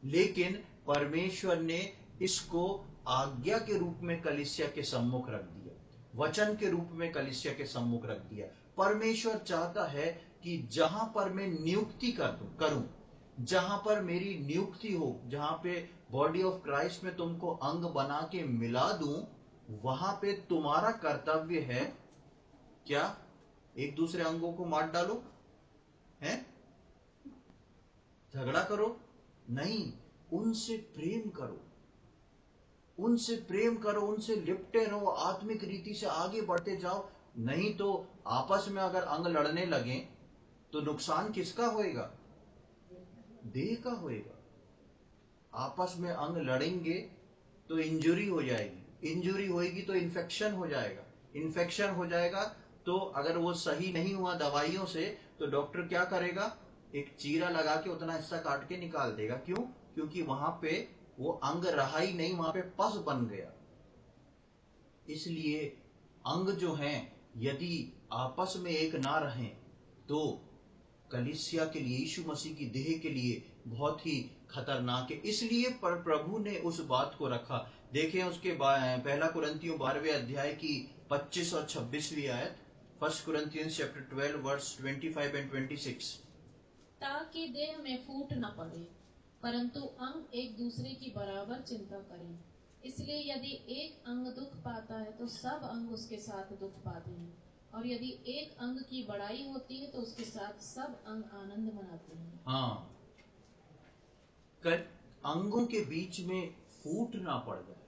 लेकिन परमेश्वर ने इसको आज्ञा के रूप में कलीसिया के सम्मुख रख दिया, वचन के रूप में कलीसिया के सम्मुख रख दिया। परमेश्वर चाहता है कि जहां पर मैं नियुक्ति करूं, जहां पर मेरी नियुक्ति हो, जहां पे बॉडी ऑफ क्राइस्ट में तुमको अंग बना के मिला दूं, वहां पे तुम्हारा कर्तव्य है क्या? एक दूसरे अंगों को मार डालो, है झगड़ा करो? नहीं, उनसे प्रेम करो, उनसे प्रेम करो, उनसे लिपटे रहो, आत्मिक रीति से आगे बढ़ते जाओ। नहीं तो आपस में अगर अंग लड़ने लगे तो नुकसान किसका होएगा? देह का होएगा। आपस में अंग लड़ेंगे तो इंजुरी हो जाएगी, इंजुरी होएगी तो इन्फेक्शन हो जाएगा, इन्फेक्शन हो जाएगा तो अगर वो सही नहीं हुआ दवाइयों से तो डॉक्टर क्या करेगा? एक चीरा लगा के उतना हिस्सा काट के निकाल देगा। क्यों? क्योंकि वहां पे वो अंग रहा ही नहीं, वहां पे पस बन गया। इसलिए अंग जो हैं यदि आपस में एक ना रहें तो कलीसिया के लिए, यीशु मसीह की देह के लिए बहुत ही खतरनाक है। इसलिए प्रभु ने उस बात को रखा। देखें उसके पहला कुरिन्थियों 12वें अध्याय की 25 और 26वीं आयत, 1 Corinthians chapter 12 verse 25 and 26। ताकि देह में फूट न पड़े, परंतु अंग एक दूसरे की बराबर चिंता करें। इसलिए यदि एक अंग दुख पाता है तो सब अंग उसके साथ दुख पाते हैं, और यदि एक अंग की बड़ाई होती है तो उसके साथ सब अंग आनंद मनाते हैं। हाँ, अंगों के बीच में फूट ना पड़ जाए,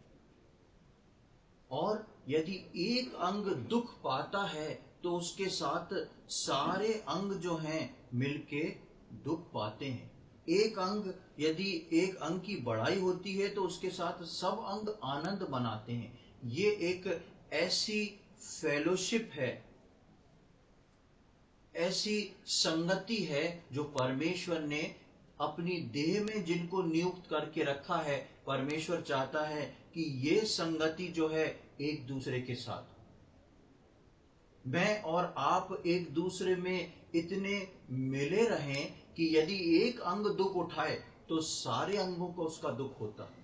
और यदि एक अंग दुख पाता है तो उसके साथ सारे अंग जो हैं मिलके दुख पाते हैं। यदि एक अंग की बड़ाई होती है तो उसके साथ सब अंग आनंद मनाते हैं। ये एक ऐसी फेलोशिप है, ऐसी संगति है जो परमेश्वर ने अपनी देह में जिनको नियुक्त करके रखा है। परमेश्वर चाहता है कि ये संगति जो है एक दूसरे के साथ, मैं और आप एक दूसरे में इतने मिले रहें कि यदि एक अंग दुख उठाए तो सारे अंगों को उसका दुख होता है।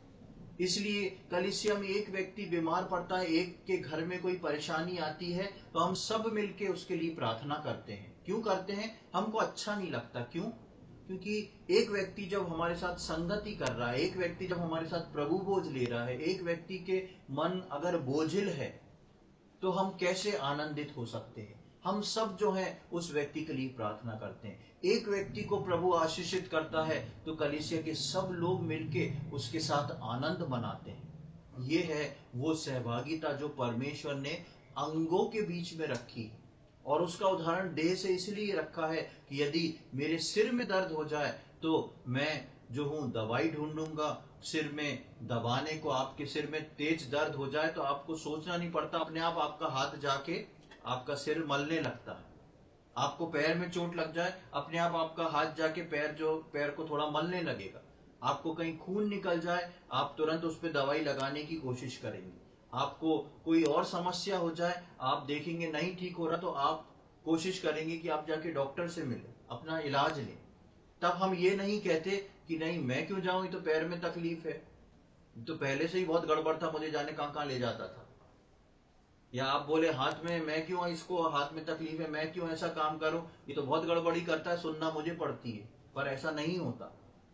इसलिए कलीसिया में एक व्यक्ति बीमार पड़ता है, एक के घर में कोई परेशानी आती है, तो हम सब मिलके उसके लिए प्रार्थना करते हैं। क्यों करते हैं? हमको अच्छा नहीं लगता। क्यों? क्योंकि एक व्यक्ति जब हमारे साथ संगति कर रहा है, एक व्यक्ति जब हमारे साथ प्रभु बोझ ले रहा है, एक व्यक्ति के मन अगर बोझिल है तो हम कैसे आनंदित हो सकते हैं? हम सब जो हैं उस व्यक्ति के लिए प्रार्थना करते हैं। एक व्यक्ति को प्रभु आशीषित करता है तो कलीसिया के सब लोग मिलके उसके साथ आनंद मनाते हैं। ये है वो सहभागिता जो परमेश्वर ने अंगों के बीच में रखी, और उसका उदाहरण देह से इसलिए रखा है कि यदि मेरे सिर में दर्द हो जाए तो मैं जो हूं दवाई ढूंढूंगा सिर में दबाने को। आपके सिर में तेज दर्द हो जाए तो आपको सोचना नहीं पड़ता, अपने आप आपका हाथ जाके आपका सिर मलने लगता है। आपको पैर में चोट लग जाए, अपने आप आपका हाथ जाके पैर को थोड़ा मलने लगेगा। आपको कहीं खून निकल जाए, आप तुरंत उस पर दवाई लगाने की कोशिश करेंगे। आपको कोई और समस्या हो जाए, आप देखेंगे नहीं ठीक हो रहा तो आप कोशिश करेंगे कि आप जाके डॉक्टर से मिलें, अपना इलाज लें। तब हम ये नहीं कहते कि नहीं मैं क्यों जाऊं, ये तो पैर में तकलीफ है, तो पहले से ही बहुत गड़बड़ था, मुझे जाने कहां ले जाता था। या आप बोले हाथ में, मैं क्यों, इसको हाथ में तकलीफ है, मैं क्यों ऐसा काम करूं, ये तो बहुत गड़बड़ी करता है, सुनना मुझे पड़ती है। पर ऐसा नहीं होता।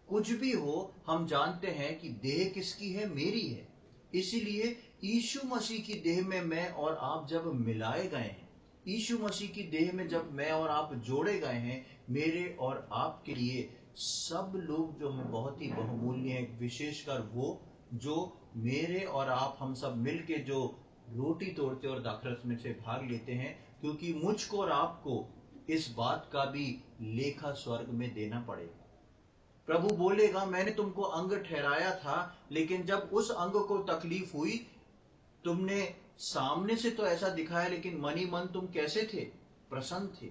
कुछ भी हो, हम जानते हैं कि देह किसकी है? मेरी है। इसीलिए यीशु मसीह की देह में मैं और आप जब मिलाए गए हैं, यीशु मसीह की देह में जब मैं और आप जोड़े गए हैं, मेरे और आपके लिए सब लोग जो है बहुत ही बहुमूल्य हैं। विशेषकर वो जो मेरे और आप हम सब मिल के जो रोटी तोड़ते और दाखरस में से भाग लेते हैं, क्योंकि मुझको और आपको इस बात का भी लेखा स्वर्ग में देना पड़ेगा। प्रभु बोलेगा, मैंने तुमको अंग ठहराया था, लेकिन जब उस अंग को तकलीफ हुई, तुमने सामने से तो ऐसा दिखाया, लेकिन मनी मन तुम कैसे थे? प्रसन्न थे,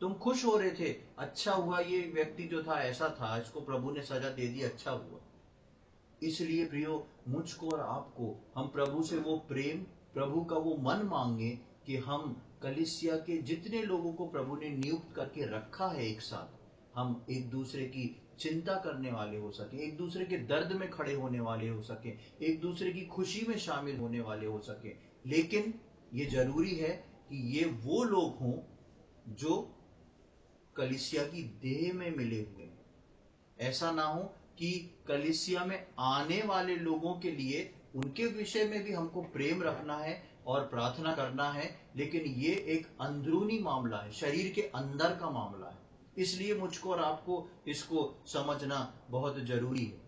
तुम खुश हो रहे थे। अच्छा हुआ ये व्यक्ति जो था ऐसा था, इसको प्रभु ने सजा दे दी, अच्छा हुआ। इसलिए प्रियो, मुझको और आपको हम प्रभु से वो प्रेम, प्रभु का वो मन मांगे कि हम कलीसिया के जितने लोगों को प्रभु ने नियुक्त करके रखा है एक साथ, हम एक दूसरे की चिंता करने वाले हो सके, एक दूसरे के दर्द में खड़े होने वाले हो सके, एक दूसरे की खुशी में शामिल होने वाले हो सके। लेकिन ये जरूरी है कि ये वो लोग हों जो कलीसिया की देह में मिले हुए हैं। ऐसा ना हो कि कलीसिया में आने वाले लोगों के लिए उनके विषय में भी हमको प्रेम रखना है और प्रार्थना करना है, लेकिन ये एक अंदरूनी मामला है, शरीर के अंदर का मामला है। इसलिए मुझको और आपको इसको समझना बहुत जरूरी है।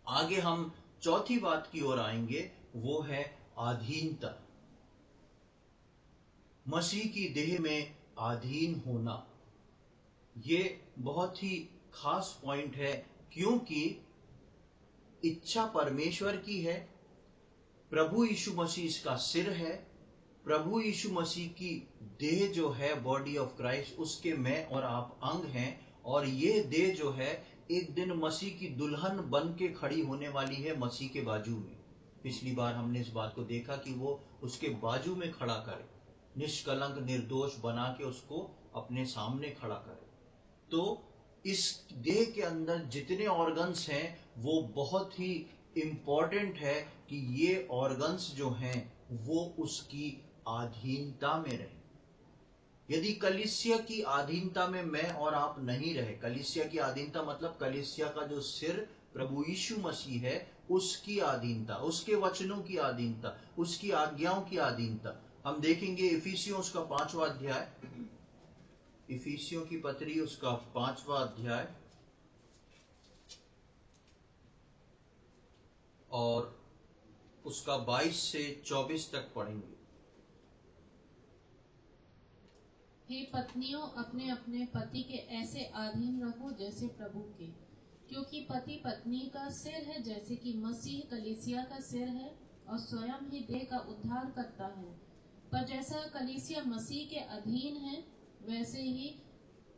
आगे हम चौथी बात की ओर आएंगे, वो है अधीनता। मसीह की देह में अधीन होना, ये बहुत ही खास पॉइंट है, क्योंकि इच्छा परमेश्वर की है, प्रभु यीशु मसीह इसका सिर है, प्रभु यीशु मसीह की देह जो है बॉडी ऑफ क्राइस्ट, उसके मैं और आप अंग हैं, और ये देह जो है एक दिन मसीह की दुल्हन बन के खड़ी होने वाली है मसीह के बाजू में। पिछली बार हमने इस बात को देखा कि वो उसके बाजू में खड़ा करे, निष्कलंक निर्दोष बना के उसको अपने सामने खड़ा करे। तो इस देह के अंदर जितने ऑर्गन्स हैं वो बहुत ही इंपॉर्टेंट है कि ये ऑर्गन्स जो हैं वो उसकी अधीनता में रहे। यदि कलीसिया की अधीनता में मैं और आप नहीं रहे, कलीसिया की अधीनता मतलब कलीसिया का जो सिर प्रभु यीशु मसीह है, उसकी अधीनता, उसके वचनों की अधीनता, उसकी आज्ञाओं की अधीनता। हम देखेंगे इफिसियों उसका 5वां अध्याय, इफिसियों की पत्री उसका 5वां अध्याय और उसका 22 से 24 तक पढ़ेंगे। हे पत्नियों, अपने अपने पति के ऐसे अधीन रहो जैसे प्रभु के, क्योंकि पति पत्नी का सिर है, जैसे कि मसीह कलीसिया का सिर है और स्वयं ही देह का उद्धार करता है। पर जैसा कलीसिया मसीह के अधीन है, वैसे ही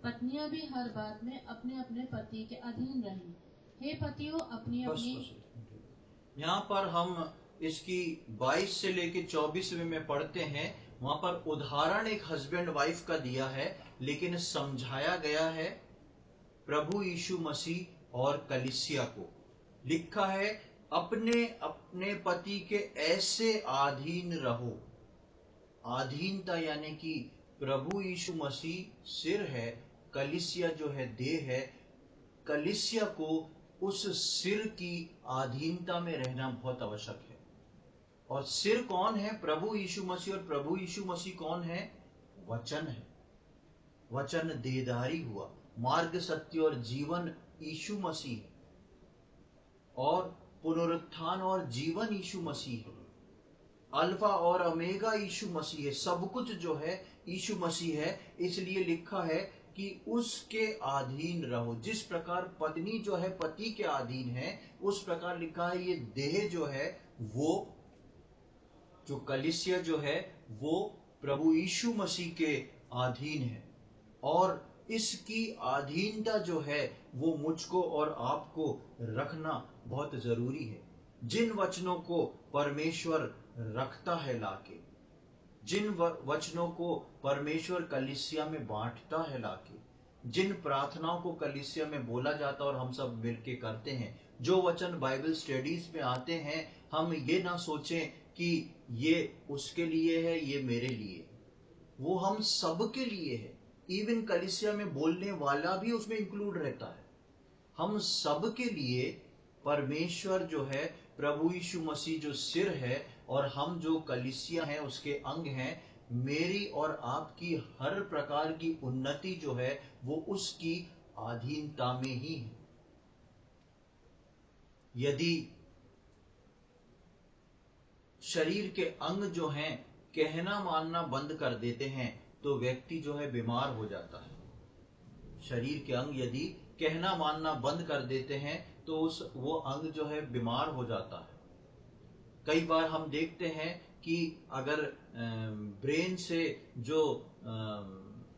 पत्नियां भी हर बात में अपने अपने पति के अधीन रहें। हे पतियों, अपनी अपनी यहाँ पर हम इसकी 22 से लेके 24 में पढ़ते हैं, वहां पर उदाहरण एक हस्बैंड वाइफ का दिया है, लेकिन समझाया गया है प्रभु यीशु मसीह और कलीसिया को। लिखा है, अपने अपने पति के ऐसे अधीन रहो। अधीनता यानी कि प्रभु यीशु मसीह सिर है, कलीसिया जो है देह है, कलीसिया को उस सिर की अधीनता में रहना बहुत आवश्यक है। और सिर कौन है? प्रभु यीशु मसीह। और प्रभु यीशु मसीह कौन है? वचन है। वचन देहधारी हुआ, मार्ग सत्य और जीवन यीशु मसीह है, और पुनरुत्थान और जीवन यीशु मसीह है, अल्फा और ओमेगा यीशु मसीह है, सब कुछ जो है यीशु मसीह है। इसलिए लिखा है कि उसके अधीन रहो। जिस प्रकार पत्नी जो है पति के अधीन है, उस प्रकार लिखा है ये देह जो है, वो जो कलीसिया जो है, वो प्रभु यीशु मसीह के अधीन है। और इसकी अधीनता जो है वो मुझको और आपको रखना बहुत जरूरी है। जिन वचनों को परमेश्वर रखता है लाके, जिन वचनों को परमेश्वर कलीसिया में बांटता है लाके, जिन प्रार्थनाओं को कलीसिया में बोला जाता और हम सब मिलके करते हैं, जो वचन बाइबल स्टडीज में आते हैं, हम ये ना सोचें कि ये उसके लिए है, ये मेरे लिए, वो हम सब के लिए है। इवन कलीसिया में बोलने वाला भी उसमें इंक्लूड रहता है। हम सब के लिए परमेश्वर जो है प्रभु यीशु मसीह जो सिर है और हम जो कलीसिया हैं उसके अंग हैं, मेरी और आपकी हर प्रकार की उन्नति जो है वो उसकी अधीनता में ही है। यदि शरीर के अंग जो हैं कहना मानना बंद कर देते हैं तो व्यक्ति जो है बीमार हो जाता है। शरीर के अंग यदि कहना मानना बंद कर देते हैं तो वो अंग जो है बीमार हो जाता है। कई बार हम देखते हैं कि अगर ब्रेन से जो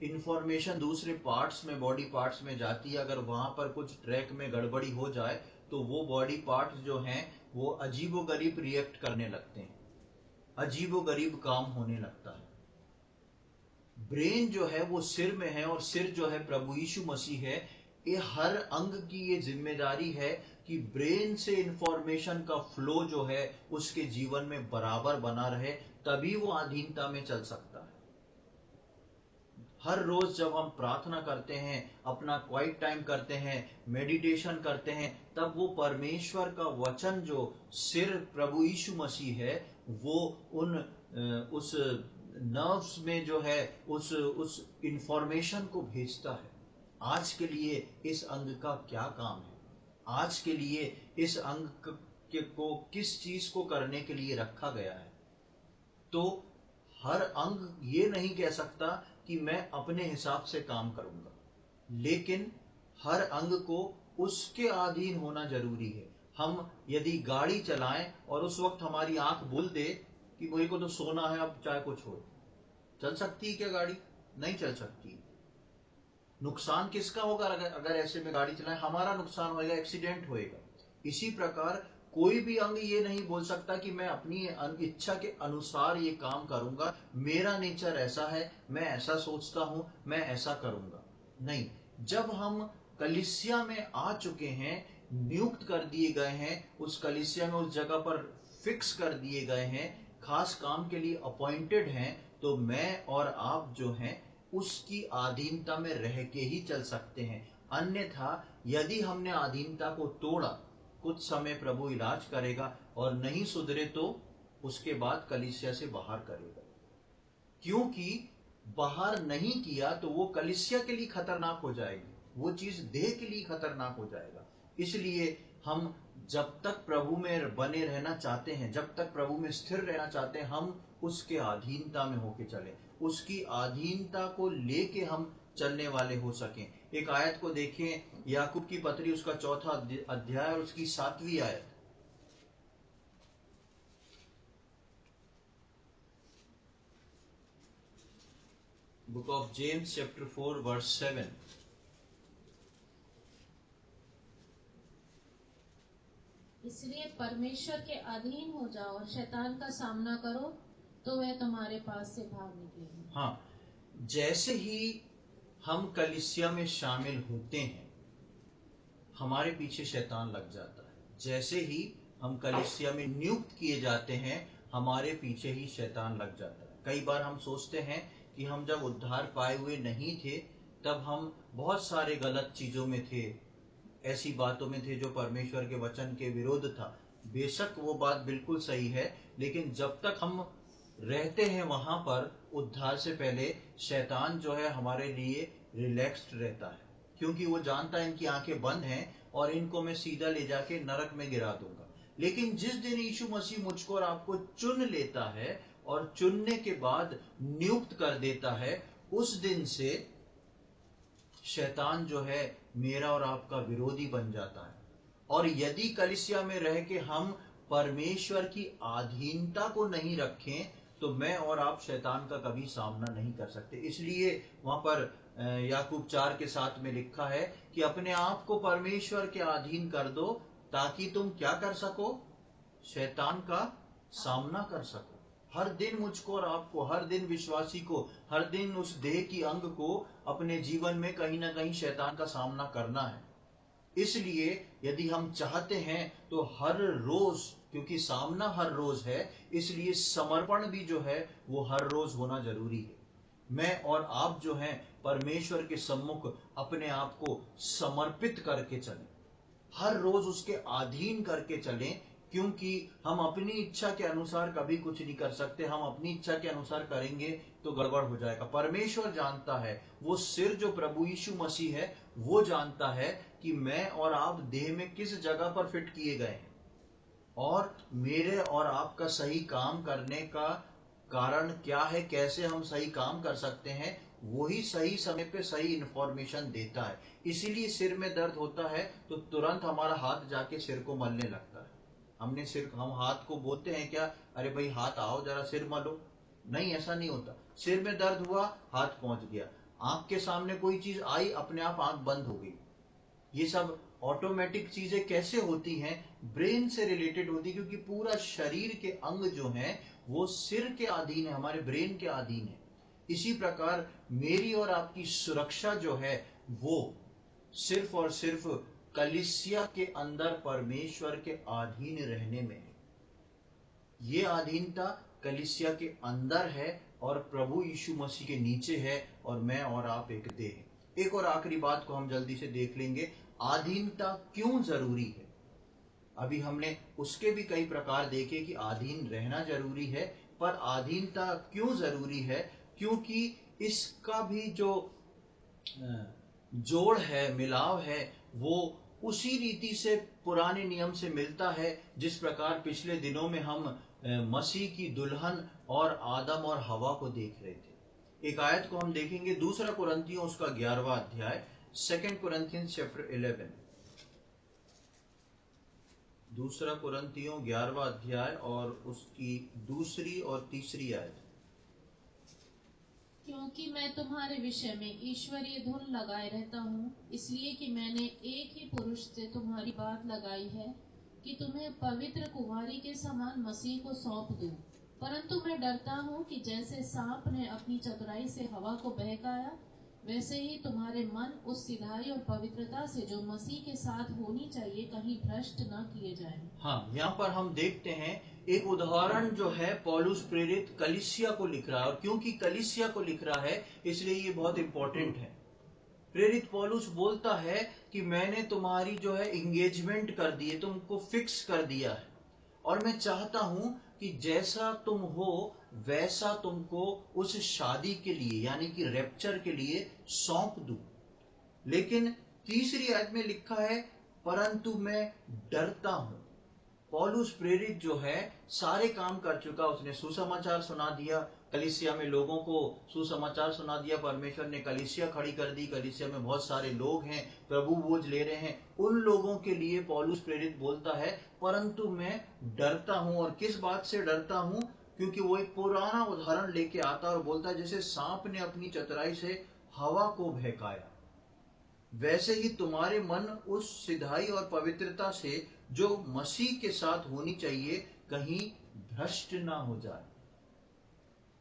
इंफॉर्मेशन दूसरे पार्ट्स में, बॉडी पार्ट्स में जाती है, अगर वहां पर कुछ ट्रैक में गड़बड़ी हो जाए तो वो बॉडी पार्ट्स जो हैं वो अजीबोगरीब रिएक्ट करने लगते हैं, अजीबोगरीब काम होने लगता है। ब्रेन जो है वो सिर में है और सिर जो है प्रभु यीशु मसीह है। ये हर अंग की ये जिम्मेदारी है कि ब्रेन से इंफॉर्मेशन का फ्लो जो है उसके जीवन में बराबर बना रहे, तभी वो अधीनता में चल सकता है। हर रोज जब हम प्रार्थना करते हैं, अपना क्वाइट टाइम करते हैं, मेडिटेशन करते हैं, तब वो परमेश्वर का वचन जो सिर प्रभु यीशु मसीह है वो उस नर्व्स में जो है उस इंफॉर्मेशन को भेजता है। आज के लिए इस अंग का क्या काम है, आज के लिए इस अंग को किस चीज को करने के लिए रखा गया है। तो हर अंग ये नहीं कह सकता कि मैं अपने हिसाब से काम करूंगा, लेकिन हर अंग को उसके अधीन होना जरूरी है। हम यदि गाड़ी चलाएं और उस वक्त हमारी आंख बोल दे कि मुझे को तो सोना है, अब चाहे कुछ हो, चल सकती है क्या गाड़ी? नहीं चल सकती। नुकसान किसका होगा अगर ऐसे में गाड़ी चलाएं? हमारा नुकसान होगा, एक्सीडेंट होएगा। इसी प्रकार कोई भी अंग ये नहीं बोल सकता कि मैं अपनी इच्छा के अनुसार ये काम करूंगा, मेरा नेचर ऐसा है, मैं ऐसा सोचता हूं, मैं ऐसा करूंगा। नहीं, जब हम कलीसिया में आ चुके हैं, नियुक्त कर दिए गए हैं, उस कलीसिया में उस जगह पर फिक्स कर दिए गए हैं, खास काम के लिए अपॉइंटेड हैं, तो मैं और आप जो हैं उसकी अधीनता में रह के ही चल सकते हैं। अन्यथा यदि हमने अधीनता को तोड़ा, कुछ समय प्रभु इलाज करेगा और नहीं सुधरे तो उसके बाद कलीसिया से बाहर करेगा। क्योंकि बाहर नहीं किया तो वो कलीसिया के लिए खतरनाक हो जाएगी, वो चीज देह के लिए खतरनाक हो जाएगा। इसलिए हम जब तक प्रभु में बने रहना चाहते हैं, जब तक प्रभु में स्थिर रहना चाहते हैं, हम उसके अधीनता में होके चले, उसकी अधीनता को लेके हम चलने वाले हो सकें। एक आयत को देखें, याकूब की पत्री उसका 4 अध्याय और उसकी 7वीं आयत। Book of James chapter 4 verse 7। इसलिए परमेश्वर के अधीन हो जाओ और शैतान का सामना करो तो वह तुम्हारे पास से भाग निकलेगा। हाँ, जैसे ही हम कलीसिया में शामिल होते हैं हमारे पीछे शैतान लग जाता है। जैसे ही हम कलीसिया में नियुक्त किए जाते हैं हमारे पीछे ही शैतान लग जाता है। कई बार हम सोचते हैं कि हम जब उद्धार पाए हुए नहीं थे तब हम बहुत सारे गलत चीजों में थे, ऐसी बातों में थे जो परमेश्वर के वचन के विरोध था। बेशक वो बात बिल्कुल सही है, लेकिन जब तक हम रहते हैं वहां पर उद्धार से पहले शैतान जो है हमारे लिए रिलैक्स्ड रहता है, क्योंकि वो जानता है इनकी आंखें बंद हैं और इनको मैं सीधा ले जाके नरक में गिरा दूंगा। लेकिन जिस दिन यीशु मसीह मुझको और आपको चुन लेता है और चुनने के बाद नियुक्त कर देता है, उस दिन से शैतान जो है मेरा और आपका विरोधी बन जाता है। और यदि कलीसिया में रह के हम परमेश्वर की अधीनता को नहीं रखें तो मैं और आप शैतान का कभी सामना नहीं कर सकते। इसलिए वहां पर याकूब 4:7 में लिखा है कि अपने आप को परमेश्वर के अधीन कर दो ताकि तुम क्या कर सको? शैतान का सामना कर सको। हर दिन मुझको और आपको, हर दिन विश्वासी को, हर दिन उस देह की अंग को अपने जीवन में कहीं ना कहीं शैतान का सामना करना है। इसलिए यदि हम चाहते हैं तो हर रोज, क्योंकि सामना हर रोज है, इसलिए समर्पण भी जो है वो हर रोज होना जरूरी है। मैं और आप जो हैं परमेश्वर के सम्मुख अपने आप को समर्पित करके चलें, हर रोज उसके अधीन करके चलें क्योंकि हम अपनी इच्छा के अनुसार कभी कुछ नहीं कर सकते। हम अपनी इच्छा के अनुसार करेंगे तो गड़बड़ हो जाएगा। परमेश्वर जानता है, वो सिर जो प्रभु यीशु मसीह है वो जानता है कि मैं और आप देह में किस जगह पर फिट किए गए हैं, और मेरे और आपका सही काम करने का कारण क्या है, कैसे हम सही काम कर सकते हैं, वही सही समय पे सही इंफॉर्मेशन देता है। इसीलिए सिर में दर्द होता है तो तुरंत हमारा हाथ जाके सिर को मलने लगता है। हम हाथ को बोलते हैं क्या, अरे भाई हाथ आओ जरा सिर मलो? नहीं, ऐसा नहीं होता। सिर में दर्द हुआ, हाथ पहुंच गया। आंख के सामने कोई चीज आई, अपने आप आंख बंद हो गई। ये सब ऑटोमेटिक चीजें कैसे होती हैं? ब्रेन से रिलेटेड होती है, क्योंकि पूरा शरीर के अंग जो हैं वो सिर के अधीन है, हमारे ब्रेन के अधीन है। इसी प्रकार मेरी और आपकी सुरक्षा जो है वो सिर्फ और सिर्फ कलीसिया के अंदर परमेश्वर के अधीन रहने में है। ये अधीनता कलीसिया के अंदर है और प्रभु यीशु मसीह के नीचे है, और मैं और आप एक देह है। एक और आखिरी बात को हम जल्दी से देख लेंगे, अधीनता क्यों जरूरी है। अभी हमने उसके भी कई प्रकार देखे कि अधीन रहना जरूरी है, पर अधीनता क्यों जरूरी है? क्योंकि इसका भी जो जोड़ है, मिलाव है, वो उसी रीति से पुराने नियम से मिलता है जिस प्रकार पिछले दिनों में हम मसीह की दुल्हन और आदम और हवा को देख रहे थे। एक आयत को हम देखेंगे, दूसरा कुरिन्थियों उसका 11वां अध्याय, 2 Corinthians chapter 11। दूसरा कुरिन्थियों 11वां अध्याय और उसकी दूसरी और तीसरी आयत। क्योंकि मैं तुम्हारे विषय में ईश्वरीय धुन लगाए रहता हूँ, इसलिए कि मैंने एक ही पुरुष से तुम्हारी बात लगाई है कि तुम्हें पवित्र कुंवारी के समान मसीह को सौंप दूं। परंतु मैं डरता हूँ कि जैसे सांप ने अपनी चतुराई से हवा को बहकाया, वैसे ही तुम्हारे मन उस सिधाई और पवित्रता से जो मसीह के साथ होनी चाहिए कहीं भ्रष्ट न किए जाएं। हाँ, यहाँ पर हम देखते हैं एक उदाहरण जो है, पौलुस प्रेरित कलीसिया को लिख रहा है, और क्योंकि कलीसिया को लिख रहा है इसलिए ये बहुत इंपॉर्टेंट है। प्रेरित पौलुस बोलता है कि मैंने तुम्हारी जो है इंगेजमेंट कर दी है, तुमको फिक्स कर दिया है, और मैं चाहता हूं कि जैसा तुम हो वैसा तुमको उस शादी के लिए यानी कि रैप्चर के लिए सौंप दूं। लेकिन तीसरी आयत में लिखा है, परंतु मैं डरता हूं। पौलुस प्रेरित जो है सारे काम कर चुका, उसने सुसमाचार सुना दिया, कलीसिया में लोगों को सुसमाचार सुना दिया, परमेश्वर ने कलीसिया खड़ी कर दी, कलीसिया में बहुत सारे लोग हैं, प्रभु बोझ ले रहे हैं, उन लोगों के लिए पौलुस प्रेरित बोलता है परंतु मैं डरता हूं। और किस बात से डरता हूं? क्योंकि वो एक पुराना उदाहरण लेके आता है और बोलता है जैसे सांप ने अपनी चतुराई से हवा को बहकाया, वैसे ही तुम्हारे मन उस सिधाई और पवित्रता से जो मसीह के साथ होनी चाहिए कहीं भ्रष्ट ना हो जाए।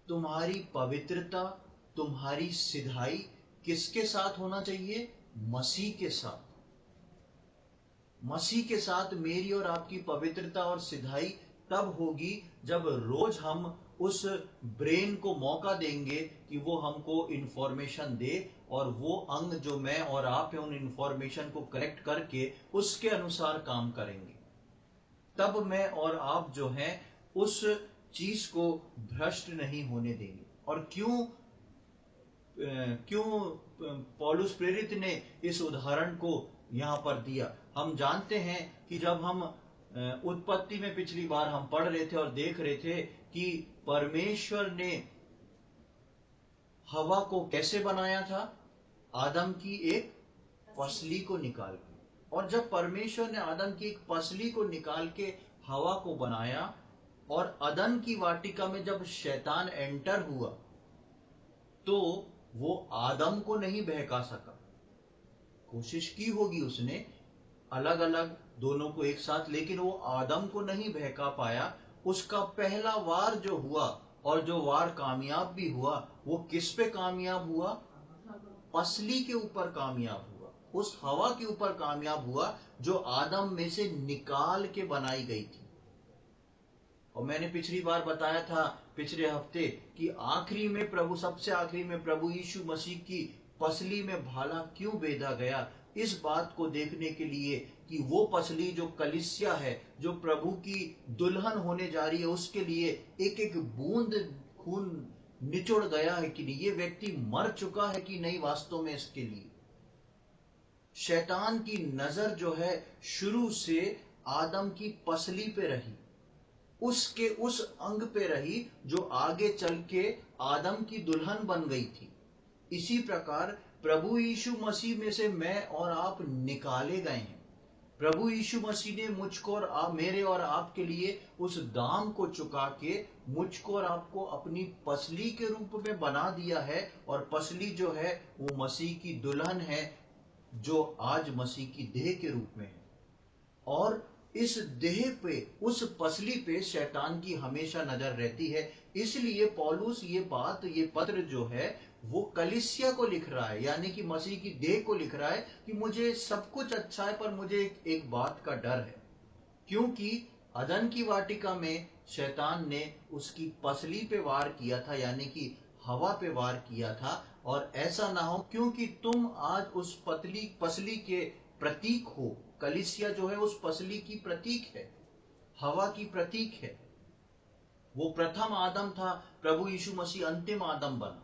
तुम्हारी पवित्रता, तुम्हारी सिधाई किसके साथ होना चाहिए? मसीह के साथ। मसीह के साथ मेरी और आपकी पवित्रता और सिधाई तब होगी जब रोज हम उस ब्रेन को मौका देंगे कि वो हमको इंफॉर्मेशन दे, और वो अंग जो मैं और आप हैं उन इंफॉर्मेशन को करेक्ट करके उसके अनुसार काम करेंगे। तब मैं और आप जो हैं उस चीज को भ्रष्ट नहीं होने देंगे। और क्यों पौलुस प्रेरित ने इस उदाहरण को यहां पर दिया? हम जानते हैं कि जब हम उत्पत्ति में पिछली बार हम पढ़ रहे थे और देख रहे थे कि परमेश्वर ने हवा को कैसे बनाया था, आदम की एक पसली को निकाल के। और जब परमेश्वर ने आदम की एक पसली को निकाल के हवा को बनाया, और अदन की वाटिका में जब शैतान एंटर हुआ तो वो आदम को नहीं बहका सका। कोशिश की होगी उसने अलग अलग दोनों को एक साथ, लेकिन वो आदम को नहीं बहका पाया। उसका पहला वार जो हुआ, और जो वार कामयाब भी हुआ, वो किस पे कामयाब हुआ? पसली के ऊपर कामयाब हुआ, उस हवा के ऊपर कामयाब हुआ जो आदम में से निकाल के बनाई गई थी। और मैंने पिछली बार बताया था पिछले हफ्ते कि आखिरी में प्रभु, सबसे आखिरी में प्रभु यीशु मसीह की पसली में भाला क्यों बेधा गया? इस बात को देखने के लिए कि वो पसली जो कलीसिया है, जो प्रभु की दुल्हन होने जा रही है, उसके लिए एक एक बूंद खून निचोड़ गया है कि नहीं, ये व्यक्ति मर चुका है कि नहीं वास्तव में इसके लिए। शैतान की नजर जो है शुरू से आदम की पसली पे रही, उसके उस अंग पे रही जो आगे चल के आदम की दुल्हन बन गई थी। इसी प्रकार प्रभु यीशु मसीह में से मैं और आप निकाले गए हैं। प्रभु यीशु मसीह ने मुझको और मेरे और आपके लिए उस दाम को चुका के मुझको और आपको अपनी पसली के रूप में बना दिया है, और पसली जो है वो मसीह की दुल्हन है, जो आज मसीह की देह के रूप में है। और इस देह पे, उस पसली पे शैतान की हमेशा नजर रहती है। इसलिए पौलुस ये बात, ये पत्र जो है वो कलीसिया को लिख रहा है, यानी कि मसीह की देह को लिख रहा है कि मुझे सब कुछ अच्छा है, पर मुझे एक बात का डर है। क्योंकि अदन की वाटिका में शैतान ने उसकी पसली पे वार किया था, यानी कि हवा पे वार किया था। और ऐसा ना हो, क्योंकि तुम आज उस पसली के प्रतीक हो। कलीसिया जो है उस पसली की प्रतीक है, हवा की प्रतीक है। वो प्रथम आदम था, प्रभु यीशु मसीह अंतिम आदम बना।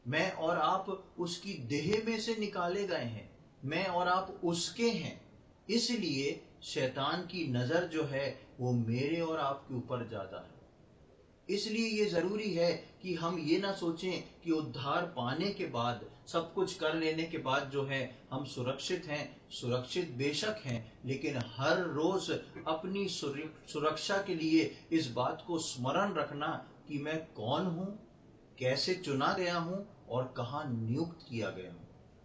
मैं और आप उसकी देह में से निकाले गए हैं, मैं और आप उसके हैं। इसलिए शैतान की नजर जो है वो मेरे और आपके ऊपर ज्यादा है। इसलिए ये जरूरी है कि हम ये ना सोचें कि उद्धार पाने के बाद, सब कुछ कर लेने के बाद जो है हम सुरक्षित हैं। सुरक्षित बेशक हैं, लेकिन हर रोज अपनी सुरक्षा के लिए इस बात को स्मरण रखना कि मैं कौन हूं, कैसे चुना गया हूं और कहां नियुक्त किया गया हूं,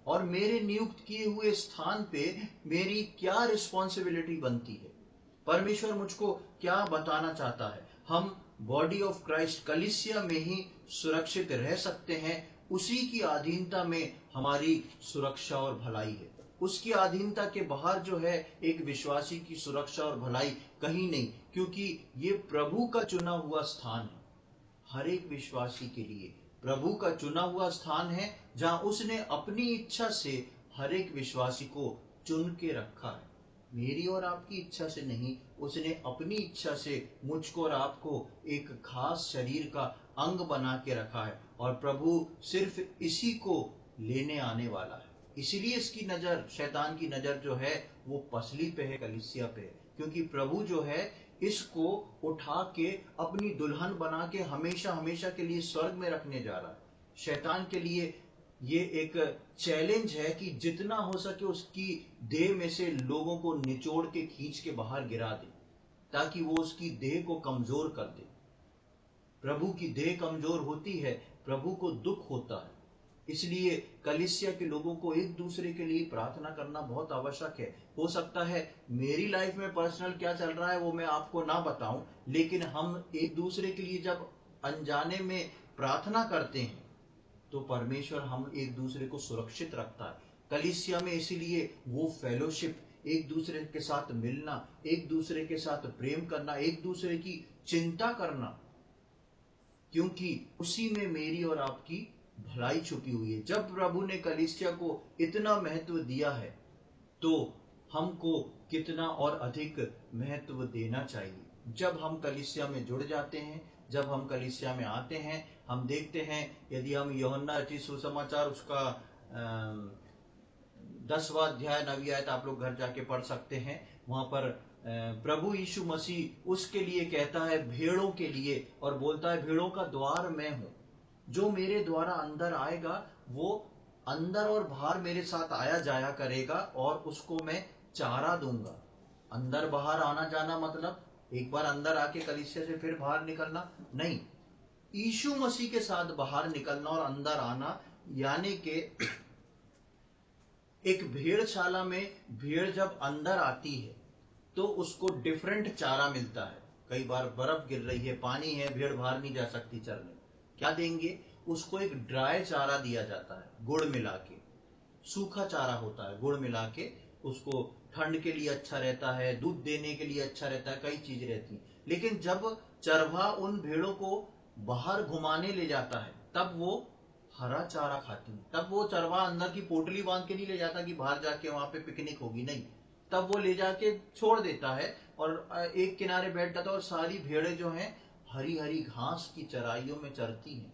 और मेरे नियुक्त किए हुए स्थान पे मेरी क्या रिस्पॉन्सिबिलिटी बनती है। परमेश्वर मुझको क्या बताना चाहता है। हम बॉडी ऑफ क्राइस्ट कलीसिया में ही सुरक्षित रह सकते हैं। उसी की अधीनता में हमारी सुरक्षा और भलाई है। उसकी अधीनता के बाहर जो है एक विश्वासी की सुरक्षा और भलाई कहीं नहीं, क्योंकि ये प्रभु का चुना हुआ स्थान है। हर एक विश्वासी के लिए प्रभु का चुना हुआ स्थान है, जहां उसने अपनी इच्छा से हर एक विश्वासी को चुन के रखा है। मेरी और आपकी इच्छा से नहीं, उसने अपनी इच्छा से मुझको और आपको एक खास शरीर का अंग बना के रखा है, और प्रभु सिर्फ इसी को लेने आने वाला है। इसीलिए इसकी नजर, शैतान की नजर जो है वो पसली पे है, कलीसिया पे है, क्योंकि प्रभु जो है इसको उठा के अपनी दुल्हन बना के हमेशा हमेशा के लिए स्वर्ग में रखने जा रहा है। शैतान के लिए ये एक चैलेंज है कि जितना हो सके उसकी देह में से लोगों को निचोड़ के खींच के बाहर गिरा दे, ताकि वो उसकी देह को कमजोर कर दे। प्रभु की देह कमजोर होती है, प्रभु को दुख होता है। इसलिए कलीसिया के लोगों को एक दूसरे के लिए प्रार्थना करना बहुत आवश्यक है। हो सकता है मेरी लाइफ में पर्सनल क्या चल रहा है वो मैं आपको ना बताऊं, लेकिन हम एक दूसरे के लिए जब अनजाने में प्रार्थना करते हैं तो परमेश्वर हम एक दूसरे को सुरक्षित रखता है। कलीसिया में इसीलिए वो फेलोशिप, एक दूसरे के साथ मिलना, एक दूसरे के साथ प्रेम करना, एक दूसरे की चिंता करना, क्योंकि उसी में मेरी और आपकी भलाई छुपी हुई है। जब प्रभु ने कलीसिया को इतना महत्व दिया है तो हमको कितना और अधिक महत्व देना चाहिए। जब हम कलीसिया में जुड़ जाते हैं, जब हम कलीसिया में आते हैं, हम देखते हैं, यदि हम यूहन्ना रचित सुसमाचार उसका 10वां अध्याय 9वीं आयत आप लोग घर जाके पढ़ सकते हैं। वहां पर प्रभु यीशु मसीह उसके लिए कहता है, भेड़ों के लिए, और बोलता है भेड़ों का द्वार मैं हूं। जो मेरे द्वारा अंदर आएगा वो अंदर और बाहर मेरे साथ आया जाया करेगा, और उसको मैं चारा दूंगा। अंदर बाहर आना जाना मतलब एक बार अंदर आके कलीसिया से फिर बाहर निकलना नहीं, यीशु मसीह के साथ बाहर निकलना और अंदर आना। यानी कि एक भेड़शाला में भेड़ जब अंदर आती है तो उसको डिफरेंट चारा मिलता है। कई बार बर्फ गिर रही है, पानी है, भेड़ बाहर नहीं जा सकती चरने, क्या देंगे उसको? एक ड्राई चारा दिया जाता है, गुड़ मिला के। सूखा चारा होता है, गुड़ मिला के, उसको ठंड के लिए अच्छा रहता है, दूध देने के लिए अच्छा रहता है, कई चीज रहती है। लेकिन जब चरवाहा उन भेड़ों को बाहर घुमाने ले जाता है तब वो हरा चारा खाती हैं। तब वो चरवाहा अंदर की पोटली बांध के नहीं ले जाता कि बाहर जाके वहां पे पिकनिक होगी, नहीं, तब वो ले जाके छोड़ देता है और एक किनारे बैठ जाता है और सारी भेड़ें जो हैं हरी हरी घास की चराइयों में चरती हैं,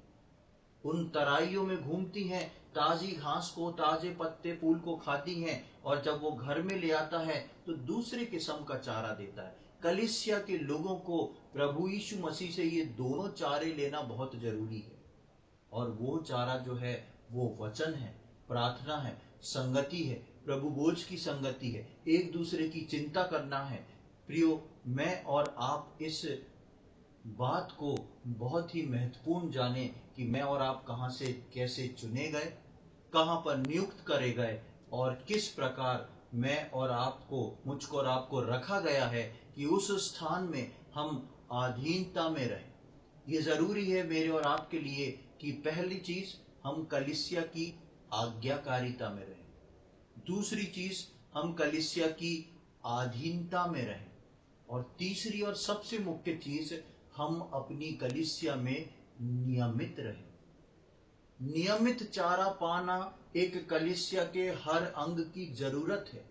उन तराइयों में घूमती हैं, ताजी घास को, ताजे पत्ते फूल को खाती हैं, और जब वो घर में ले आता है तो दूसरे किस्म का चारा देता है। कलीसिया के लोगों को प्रभु यीशु मसीह से ये दोनों चारे लेना बहुत जरूरी है, और वो चारा जो है वो वचन है, प्रार्थना है, संगति है, प्रभु बोझ की संगति है, एक दूसरे की चिंता करना है। प्रियो, मैं और आप इस बात को बहुत ही महत्वपूर्ण जाने कि मैं और आप कहां से कैसे चुने गए, कहां पर नियुक्त करे गए, और किस प्रकार मैं और आपको, मुझको और आपको रखा गया है कि उस स्थान में हम अधीनता में रहें। ये जरूरी है मेरे और आपके लिए कि पहली चीज हम कलीसिया की आज्ञाकारिता में रहें, दूसरी चीज हम कलीसिया की अधीनता में रहें, और तीसरी और सबसे मुख्य चीज हम अपनी कलीसिया में नियमित रहें। नियमित चारा पाना एक कलीसिया के हर अंग की जरूरत है।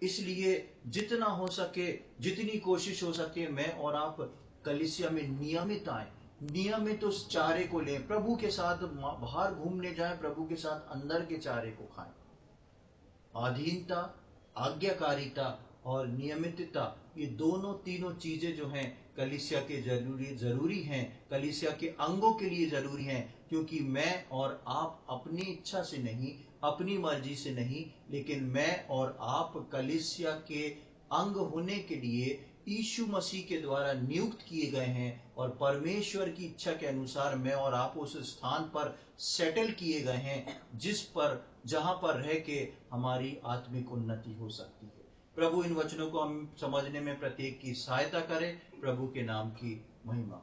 इसलिए जितना हो सके, जितनी कोशिश हो सके, मैं और आप कलीसिया में नियमित आए, नियमित उस चारे को लें, प्रभु के साथ बाहर घूमने जाएं, प्रभु के साथ अंदर के चारे को खाएं। अधीनता, आज्ञाकारिता और नियमितता, ये दोनों तीनों चीजें जो हैं कलीसिया के जरूरी हैं, कलीसिया के अंगों के लिए जरूरी हैं, क्योंकि मैं और आप अपनी इच्छा से नहीं, अपनी मर्जी से नहीं, लेकिन मैं और आप कलीसिया के अंग होने के लिए यीशु मसीह के द्वारा नियुक्त किए गए हैं, और परमेश्वर की इच्छा के अनुसार मैं और आप उस स्थान पर सेटल किए गए हैं जहां पर रह के हमारी आत्मिक उन्नति हो सकती है। प्रभु इन वचनों को हम समझने में प्रत्येक की सहायता करे। प्रभु के नाम की महिमा।